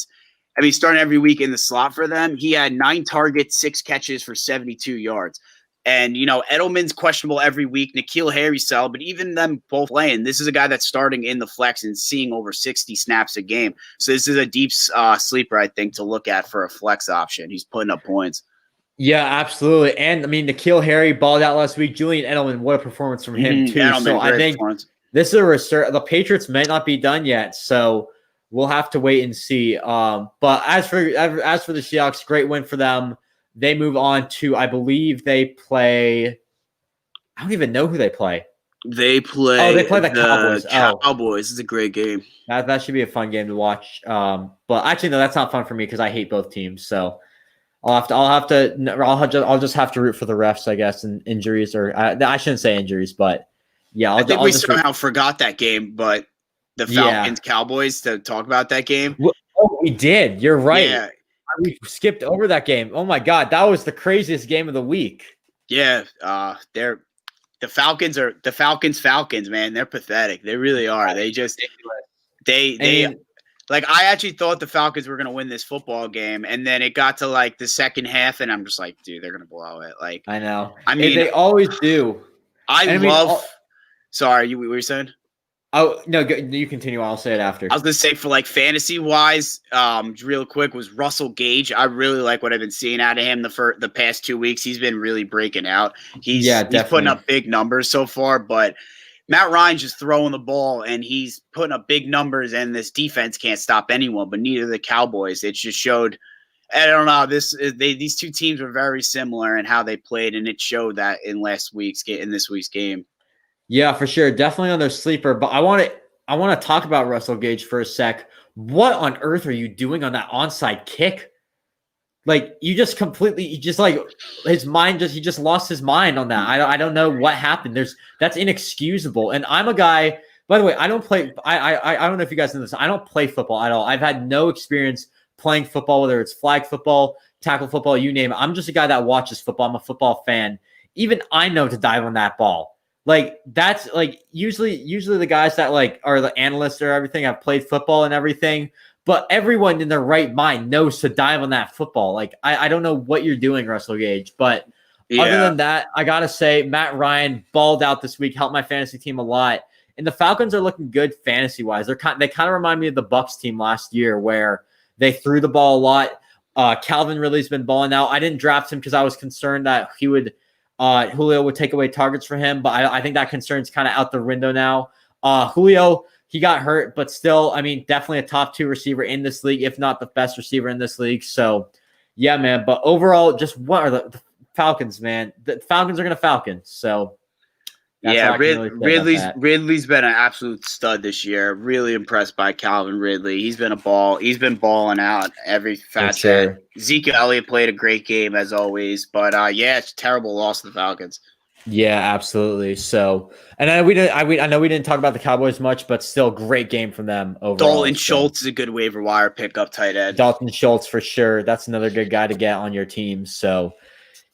starting every week in the slot for them. He had 9 targets, 6 catches for 72 yards. And, Edelman's questionable every week. N'Keal Harry's solid, but even them both playing, this is a guy that's starting in the flex and seeing over 60 snaps a game. So this is a deep sleeper, I think, to look at for a flex option. He's putting up points.
Yeah, absolutely. And N'Keal Harry balled out last week. Julian Edelman, what a performance from him too.
Edelman,
so I think this is a research. The Patriots may not be done yet, so we'll have to wait and see. But as for the Seahawks, great win for them. They move on to, I believe they play. I don't even know who they play.
They play.
Oh, they play the Cowboys.
Cowboys. This is a great game.
That should be a fun game to watch. But actually, no, that's not fun for me because I hate both teams. So. I'll just have to root for the refs, I guess, and injuries, or I shouldn't say injuries, but yeah.
I think we somehow forgot that game, but the Falcons Cowboys to talk about that game.
Oh, we did. You're right.
Yeah.
We skipped over that game. Oh my God, that was the craziest game of the week.
Yeah, the Falcons, man. They're pathetic. They really are. They just Like, I actually thought the Falcons were going to win this football game, and then it got to, like, the second half, and I'm just like, dude, they're going to blow it. Like,
I know. They always do.
Sorry, what were you saying?
Oh, no, you continue. I'll say it after.
I was going to say, for, like, fantasy-wise, real quick, was Russell Gage. I really like what I've been seeing out of him the past 2 weeks. He's been really breaking out. He's putting up big numbers so far, but – Matt Ryan's just throwing the ball, and he's putting up big numbers, and this defense can't stop anyone, but neither the Cowboys. It just showed – I don't know. These two teams were very similar in how they played, and it showed that in this week's game.
Yeah, for sure. Definitely on their sleeper. But I want to talk about Russell Gage for a sec. What on earth are you doing on that onside kick? Like, he just lost his mind on that. I don't know what happened. That's inexcusable. And I'm a guy, by the way, I don't play. I don't know if you guys know this. I don't play football at all. I've had no experience playing football, whether it's flag football, tackle football, you name it. I'm just a guy that watches football. I'm a football fan. Even I know to dive on that ball. Like, that's like usually the guys that like are the analysts or everything have played football and everything. But everyone in their right mind knows to dive on that football. Like, I don't know what you're doing, Russell Gage. But other than that, I got to say, Matt Ryan balled out this week, helped my fantasy team a lot. And the Falcons are looking good fantasy-wise. They kind of remind me of the Bucs team last year where they threw the ball a lot. Calvin Ridley's been balling out. I didn't draft him because I was concerned that Julio would take away targets for him. But I think that concern's kind of out the window now. Julio, he got hurt, but still, definitely a top 2 receiver in this league, if not the best receiver in this league. So, yeah, man. But overall, just what are the Falcons, man? The Falcons are going to Falcon. So,
Ridley's been an absolute stud this year. Really impressed by Calvin Ridley. He's been balling out every facet.
Sure.
Ezekiel Elliott played a great game as always, but it's a terrible loss to the Falcons.
Yeah, absolutely. So, and I know we didn't talk about the Cowboys much, but still great game from them overall.
Dalton
So,
Schultz is a good waiver wire pickup tight end.
Dalton Schultz for sure. That's another good guy to get on your team. So,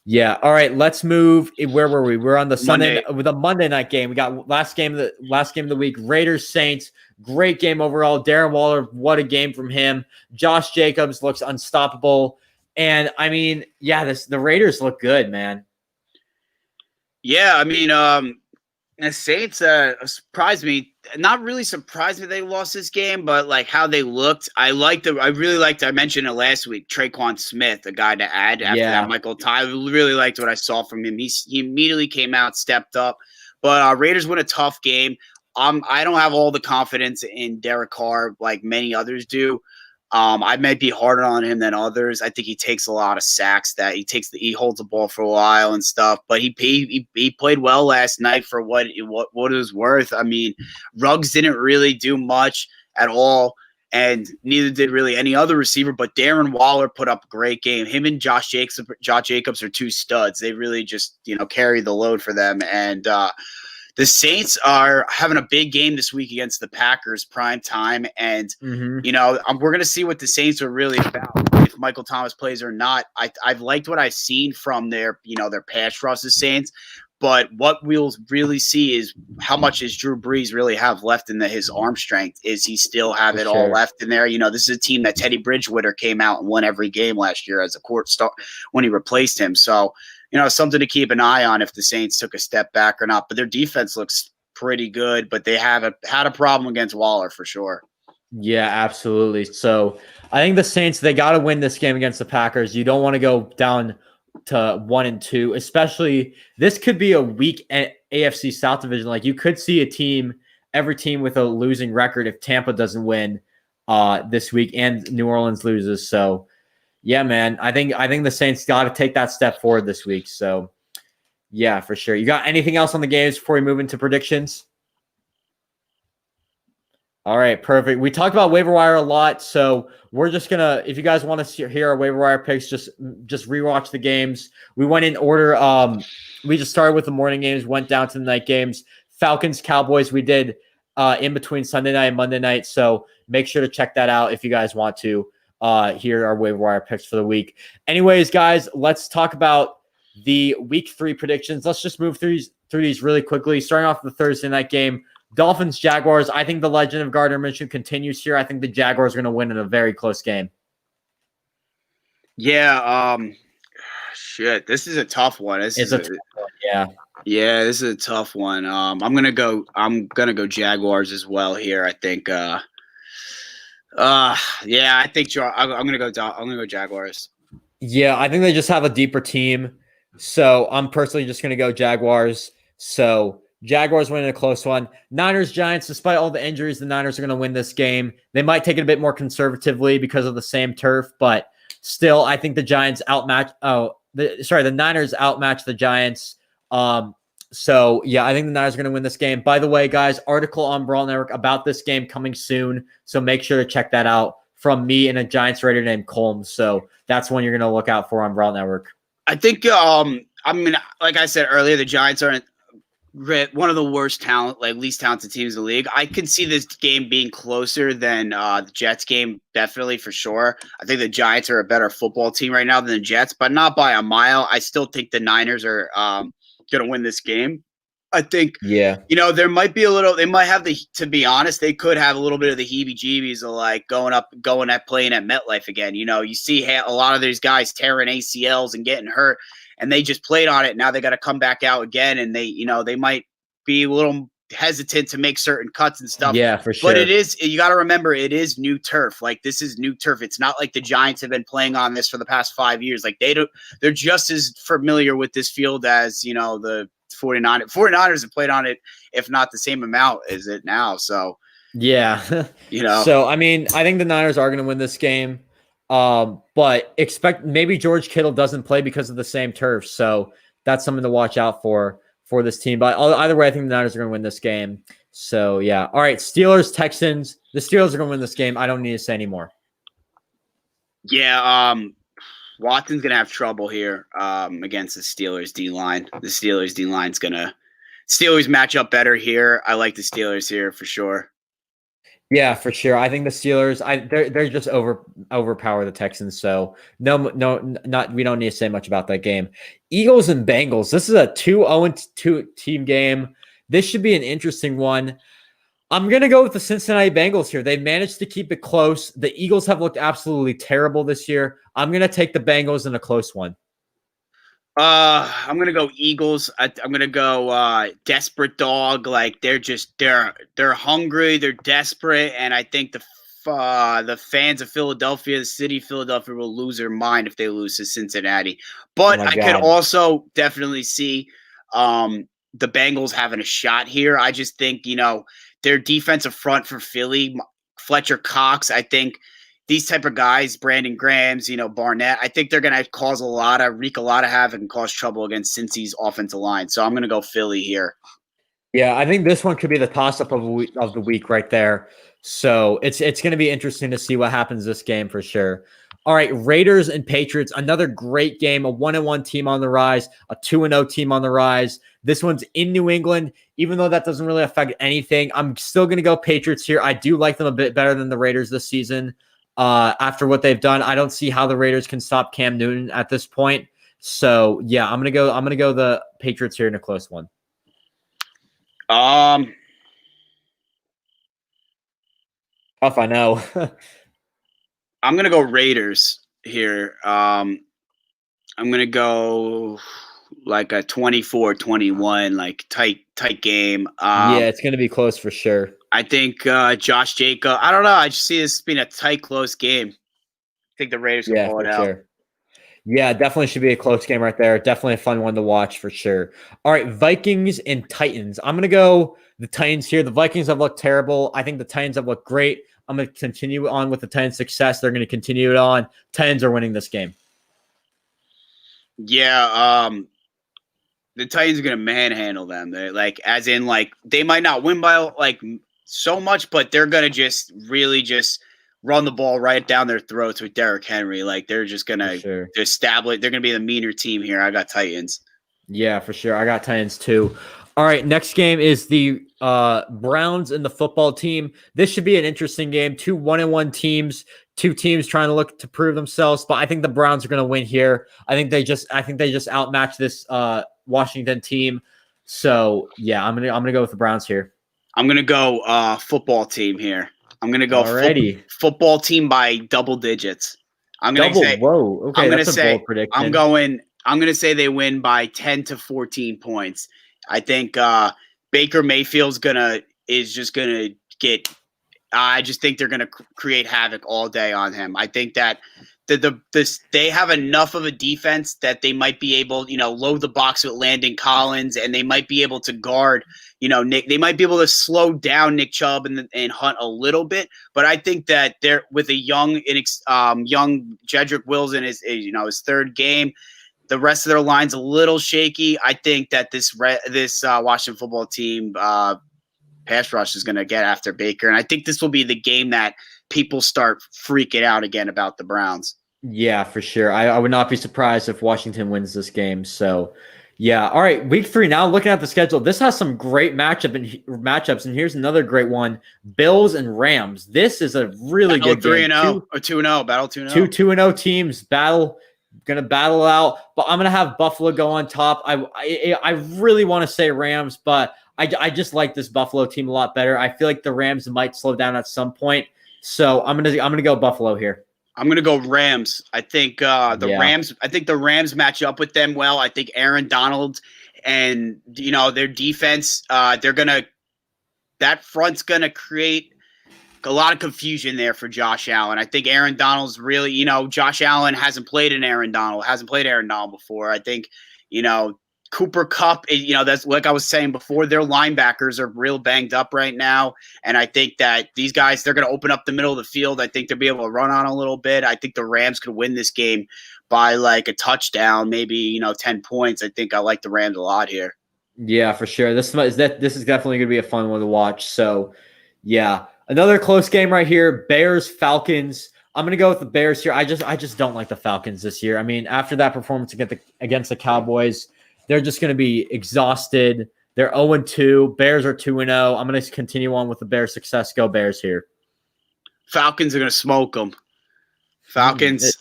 yeah. All right, let's move. Where were we? We're on the Sunday with a Monday night game. We got last game of the week. Raiders Saints. Great game overall. Darren Waller, what a game from him. Josh Jacobs looks unstoppable. And I mean, yeah, the Raiders look good, man.
Yeah, I mean, the Saints surprised me. Not really surprised me they lost this game, but like how they looked. I really liked. I mentioned it last week. Traquan Smith, a guy to add after that. Michael Ty. I really liked what I saw from him. He immediately came out, stepped up. But Raiders win a tough game. I don't have all the confidence in Derek Carr like many others do. I might be harder on him than others. I think he takes a lot of sacks. He holds the ball for a while and stuff. But he played well last night for what it was worth. I mean, Ruggs didn't really do much at all, and neither did really any other receiver. But Darren Waller put up a great game. Him and Josh Jacobs are two studs. They really just carry the load for them. And the Saints are having a big game this week against the Packers, prime time, and we're going to see what the Saints are really about. If Michael Thomas plays or not, I've liked what I've seen from their pass rush, the Saints. But what we'll really see is how much does Drew Brees really have left in his arm strength? Is he still have it all left in there? This is a team that Teddy Bridgewater came out and won every game last year as a court star when he replaced him. So. Something to keep an eye on if the Saints took a step back or not. But their defense looks pretty good, but they had a problem against Waller for sure.
Yeah, absolutely. So I think the Saints, they got to win this game against the Packers. You don't want to go down to 1-2, especially this could be a weak AFC South division. Like you could see every team with a losing record if Tampa doesn't win this week and New Orleans loses. So yeah, man, I think the Saints got to take that step forward this week. So, yeah, for sure. You got anything else on the games before we move into predictions? All right, perfect. We talked about waiver wire a lot, so we're just gonna. If you guys want to hear our waiver wire picks, just rewatch the games. We went in order. We just started with the morning games, went down to the night games. Falcons, Cowboys. We did in between Sunday night and Monday night. So make sure to check that out if you guys want to. Here are waiver wire picks for the week. Anyways, guys, let's talk about the week 3 predictions. Let's just move through these really quickly. Starting off the Thursday night game, Dolphins, Jaguars. I think the legend of Gardner Minshew continues here. I think the Jaguars are going to win in a very close game.
Yeah. Shit. This is a tough one.
Yeah.
Yeah, this is a tough one. I'm gonna go Jaguars as well here. I think. Yeah, I think I'm gonna go Jaguars.
Yeah, I think they just have a deeper team. So I'm personally just gonna go Jaguars. So Jaguars winning a close one. Niners, Giants, despite all the injuries, the Niners are gonna win this game. They might take it a bit more conservatively because of the same turf, but still, I think the Giants the Niners outmatch the Giants. So, yeah, I think the Niners are going to win this game. By the way, guys, article on Brawl Network about this game coming soon. So make sure to check that out from me and a Giants writer named Colmes. So that's one you're going to look out for on Brawl Network.
I think, like I said earlier, the Giants are one of the least talented teams in the league. I can see this game being closer than the Jets game, definitely for sure. I think the Giants are a better football team right now than the Jets, but not by a mile. I still think the Niners are going to win this game. I think, there might be they might have to be honest, they could have a little bit of the heebie-jeebies of like playing at MetLife again. You see a lot of these guys tearing ACLs and getting hurt, and they just played on it. Now they got to come back out again, and they might be a little hesitant to make certain cuts and stuff.
Yeah, for sure.
But you got to remember, it is new turf. Like, this is new turf. It's not like the Giants have been playing on this for the past 5 years. Like, they're just as familiar with this field as, the 49ers have played on it, if not the same amount as it now. So,
yeah, So, I mean, I think the Niners are going to win this game. But expect maybe George Kittle doesn't play because of the same turf. So that's something to watch out for this team. But either way, I think the Niners are going to win this game. So, yeah. All right, Steelers, Texans. The Steelers are going to win this game. I don't need to say anymore.
Yeah, Watson's gonna have trouble here against the Steelers D line. The Steelers D line's Steelers match up better here. I like the Steelers here for sure.
Yeah, for sure. I think the Steelers, they're just overpower the Texans. So not we don't need to say much about that game. Eagles and Bengals. This is a 2-0-2 team game. This should be an interesting one. I'm gonna go with the Cincinnati Bengals here. They've managed to keep it close. The Eagles have looked absolutely terrible this year. I'm gonna take the Bengals in a close one.
I'm gonna go Eagles. I'm gonna go desperate dog. Like they're hungry, they're desperate, and I think the fans of Philadelphia, the city of Philadelphia, will lose their mind if they lose to Cincinnati. But I could also definitely see the Bengals having a shot here. I just think their defensive front for Philly, Fletcher Cox. I think these type of guys, Brandon Graham's, Barnett, I think they're going to wreak a lot of havoc and cause trouble against Cincy's offensive line. So I'm going to go Philly here.
Yeah, I think this one could be the toss-up of the week right there. So it's going to be interesting to see what happens this game for sure. All right, Raiders and Patriots, another great game, a 1-1 team on the rise, a 2-0 team on the rise. This one's in New England. Even though that doesn't really affect anything, I'm still going to go Patriots here. I do like them a bit better than the Raiders this season. After what they've done, I don't see how the Raiders can stop Cam Newton at this point. So yeah, I'm gonna go the Patriots here in a close one.
Tough,
I know.
I'm gonna go Raiders here. I'm gonna go like a 24-21, like tight game.
Yeah, it's gonna be close for sure.
I think Josh Jacob. I don't know. I just see this being a tight, close game. I think the Raiders can pull it out. Sure.
Yeah, definitely should be a close game right there. Definitely a fun one to watch for sure. All right, Vikings and Titans. I'm going to go the Titans here. The Vikings have looked terrible. I think the Titans have looked great. I'm going to continue on with the Titans' success. They're going to continue it on. Titans are winning this game.
Yeah, the Titans are going to manhandle them. They're they might not win by so much, but they're going to just really just run the ball right down their throats with Derrick Henry. Like they're just going to establish. They're going to be the meaner team here. I got Titans.
Yeah, for sure. I got Titans too. All right, next game is the Browns and the football team. This should be an interesting game. 2 1-1 teams, two teams trying to look to prove themselves. But I think the Browns are going to win here. I think they just outmatch this Washington team. So yeah, I'm gonna go with the Browns here.
I'm going to go football team here. I'm going to go football team by double digits. I'm going to say,
whoa, okay, that's a bold prediction.
I'm going to say they win by 10 to 14 points. I think Baker Mayfield's is just going to get I just think they're going to create havoc all day on him. I think that they have enough of a defense that they might be able, load the box with Landon Collins, and they might be able to guard, Nick. They might be able to slow down Nick Chubb and Hunt a little bit. But I think that they're with a young Jedrick Wills in his third game. The rest of their line's a little shaky. I think that this Washington football team pass rush is going to get after Baker. And I think this will be the game that people start freaking out again about the Browns.
Yeah, for sure. I would not be surprised if Washington wins this game. So, yeah. All right, week 3 now. Looking at the schedule, this has some great matchups, and here's another great one: Bills and Rams. This is a really good game.
3-0 or 2-0. Battle 2-0.
2-0 teams gonna battle out. But I'm gonna have Buffalo go on top. I really want to say Rams, but I just like this Buffalo team a lot better. I feel like the Rams might slow down at some point. So I'm gonna go Buffalo here.
I'm gonna go Rams. I think Rams. I think the Rams match up with them well. I think Aaron Donald and their defense. That front's gonna create a lot of confusion there for Josh Allen. I think Aaron Donald's really, Josh Allen hasn't played Aaron Donald before. I think, Cooper Kupp, that's like I was saying before, their linebackers are real banged up right now. And I think that these guys, they're going to open up the middle of the field. I think they'll be able to run on a little bit. I think the Rams could win this game by like a touchdown, maybe, 10 points. I think I like the Rams a lot here.
Yeah, for sure. This is definitely going to be a fun one to watch. So, yeah. Another close game right here, Bears-Falcons. I'm going to go with the Bears here. I just don't like the Falcons this year. I mean, after that performance against the Cowboys, they're just going to be exhausted. They're 0-2. Bears are 2-0. I'm going to continue on with the Bears' success. Go Bears here.
Falcons are going to smoke them. Falcons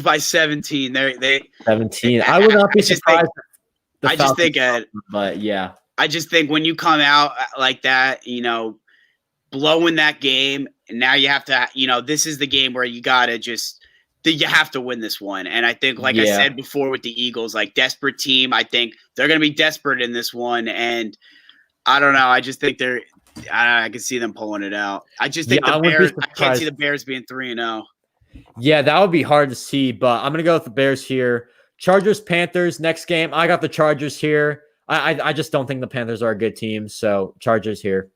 by 17. They
17. I would not be surprised.
I just think,
but yeah,
I just think when you come out like that, blowing that game, and now you have to, this is the game where you have to win this one. And I think, like I said before with the Eagles, like desperate team, I think they're going to be desperate in this one. And I don't know. I just think I can see them pulling it out. I just think the Bears, I can't see the Bears being 3-0.
Yeah, that would be hard to see, but I'm going to go with the Bears here. Chargers, Panthers, next game. I got the Chargers here. I just don't think the Panthers are a good team, so Chargers here.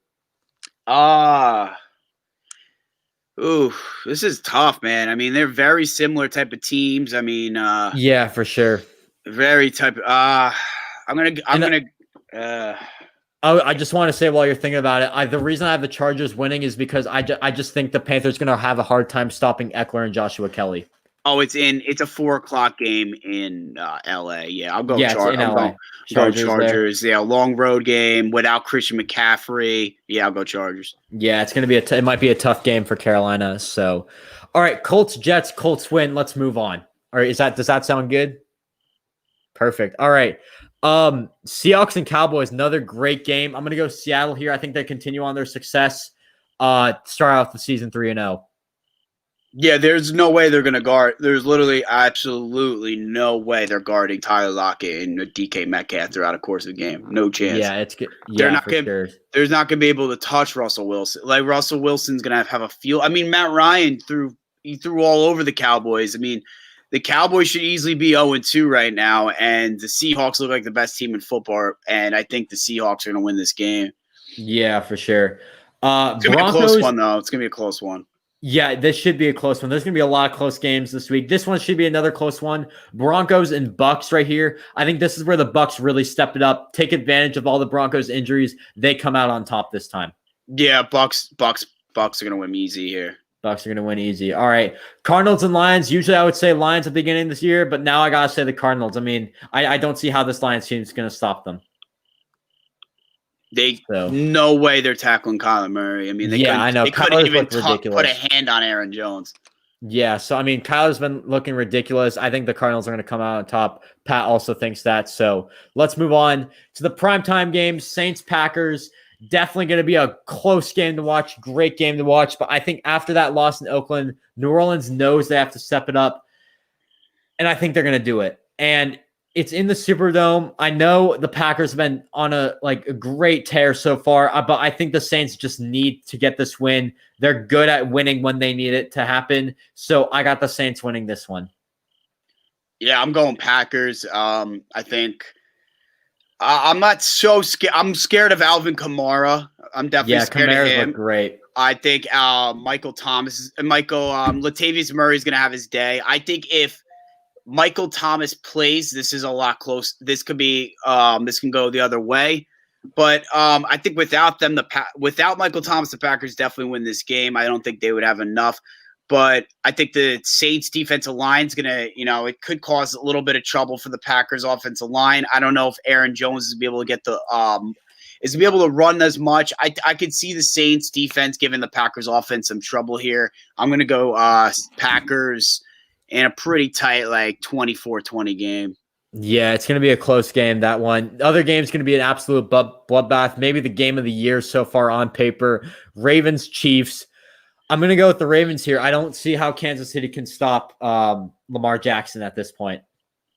This is tough, man. I mean, they're very similar type of teams. I mean,
yeah, for sure.
Very type. I
just want to say while you're thinking about it, the reason I have the Chargers winning is because I just think the Panthers going to have a hard time stopping Eckler and Joshua Kelly.
Oh, it's a 4:00 game in LA. Yeah, I'll go Chargers. Yeah, long road game without Christian McCaffrey. Yeah, I'll go Chargers.
Yeah, it's going to be it might be a tough game for Carolina. So, all right, Colts, Jets, Colts win. Let's move on. All right, does that sound good? Perfect. All right. Seahawks and Cowboys, another great game. I'm going to go Seattle here. I think they continue on their success. Start off the season 3-0.
Yeah, there's no way they're going to guard. There's literally absolutely no way they're guarding Tyler Lockett and DK Metcalf throughout the course of the game. No chance.
Yeah, it's good. Yeah,
They're not going to be able to touch Russell Wilson. Like Russell Wilson's going to have a feel. I mean, Matt Ryan threw all over the Cowboys. I mean, the Cowboys should easily be 0-2 right now, and the Seahawks look like the best team in football. And I think the Seahawks are going to win this game.
Yeah, for sure.
It's going to be a close one, though. It's going to be a close one.
Yeah, this should be a close one. There's going to be a lot of close games this week. This one should be another close one. Broncos and Bucks right here. I think this is where the Bucks really stepped it up, take advantage of all the Broncos injuries. They come out on top this time.
Yeah, Bucks are going to win easy here.
Bucks are going to win easy. All right. Cardinals and Lions. Usually I would say Lions at the beginning of this year, but now I got to say the Cardinals. I mean, I don't see how this Lions team is going to stop them.
No way they're tackling Kyler Murray. I mean,
I know.
They couldn't even put a hand on Aaron Jones.
Yeah, so I mean, Kyler's been looking ridiculous. I think the Cardinals are going to come out on top. Pat also thinks that. So let's move on to the primetime games. Saints-Packers. Definitely going to be a close game to watch. Great game to watch. But I think after that loss in Oakland, New Orleans knows they have to step it up. And I think they're going to do it. And it's in the Superdome. I know the Packers have been on a great tear so far, but I think the Saints just need to get this win. They're good at winning when they need it to happen. So I got the Saints winning this one.
Yeah, I'm going Packers. I think I'm not so scared. I'm scared of Alvin Kamara. I'm definitely scared of him.
Look great.
I think Latavius Murray is going to have his day. I think if Michael Thomas plays, this is a lot close. This could be this can go the other way. But I think without Michael Thomas, the Packers definitely win this game. I don't think they would have enough. But I think the Saints defensive line is going to, it could cause a little bit of trouble for the Packers offensive line. I don't know if Aaron Jones is be able to get is be able to run as much. I could see the Saints defense giving the Packers offense some trouble here. I'm going to go Packers in a pretty tight, 24-20 game.
Yeah, it's going to be a close game, that one. The other game is going to be an absolute bloodbath. Maybe the game of the year so far on paper. Ravens, Chiefs. I'm going to go with the Ravens here. I don't see how Kansas City can stop Lamar Jackson at this point.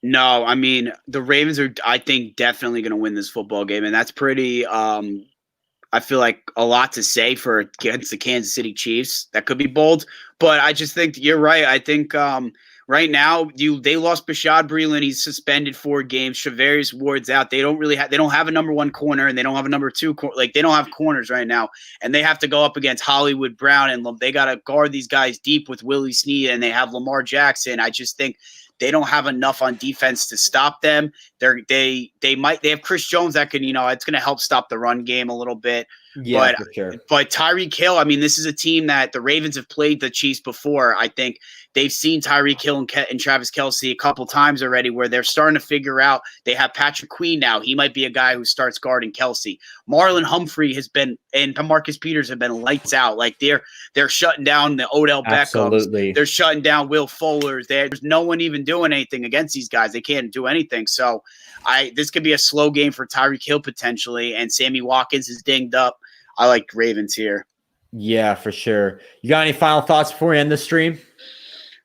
No, I mean, the Ravens are, I think, definitely going to win this football game. And that's pretty, I feel like a lot to say against the Kansas City Chiefs. That could be bold. But I just think you're right. I think right now they lost Bashaud Breeland. He's suspended 4 games. Travarius Ward's out. They don't have a number 1 corner, and they don't have a number 2 they don't have corners right now. And they have to go up against Hollywood Brown, and they got to guard these guys deep with Willie Snead, and they have Lamar Jackson. I just think They don't have enough on defense to stop them. They have Chris Jones that can, it's going to help stop the run game a little bit.
Yeah, for sure.
But Tyreek Hill, I mean, this is a team that the Ravens have played the Chiefs before. I think they've seen Tyreek Hill and Travis Kelce a couple times already where they're starting to figure out. They have Patrick Queen now. He might be a guy who starts guarding Kelce. Marlon Humphrey and Marcus Peters have been lights out. Like they're shutting down the Odell Beckhams.
Absolutely.
They're shutting down Will Fullers. There's no one even doing anything against these guys. They can't do anything. So this could be a slow game for Tyreek Hill potentially, and Sammy Watkins is dinged up. I like Ravens here.
Yeah, for sure. You got any final thoughts before we end the stream?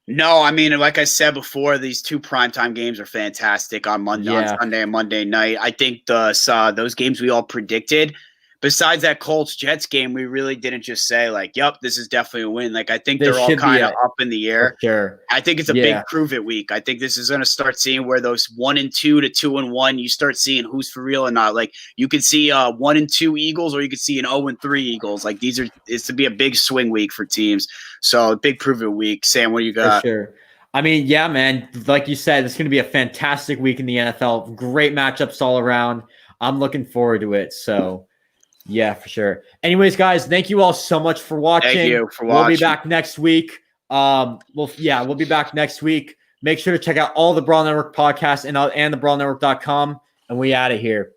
No, I mean, like I said before, these two primetime games are fantastic on Sunday and Monday night. I think those games we all predicted. Besides that Colts-Jets game, we really didn't just say, like, yep, this is definitely a win. Like, I think they're all kind of up in the air.
Sure.
I think it's a big prove-it week. I think this is going to start seeing where those 1-2 to 2-1, you start seeing who's for real or not. Like, you could see 1-2 Eagles, or you could see an 0-3 Eagles. Like, it's to be a big swing week for teams. So, a big prove-it week. Sam, what do you got?
For sure. I mean, yeah, man. Like you said, it's going to be a fantastic week in the NFL. Great matchups all around. I'm looking forward to it. So, yeah, for sure. Anyways, guys, thank you all so much for watching.
Thank you for watching.
We'll be back next week. We'll be back next week. Make sure to check out all the Brawl Network podcasts and the brawlnetwork.com. And we out of here.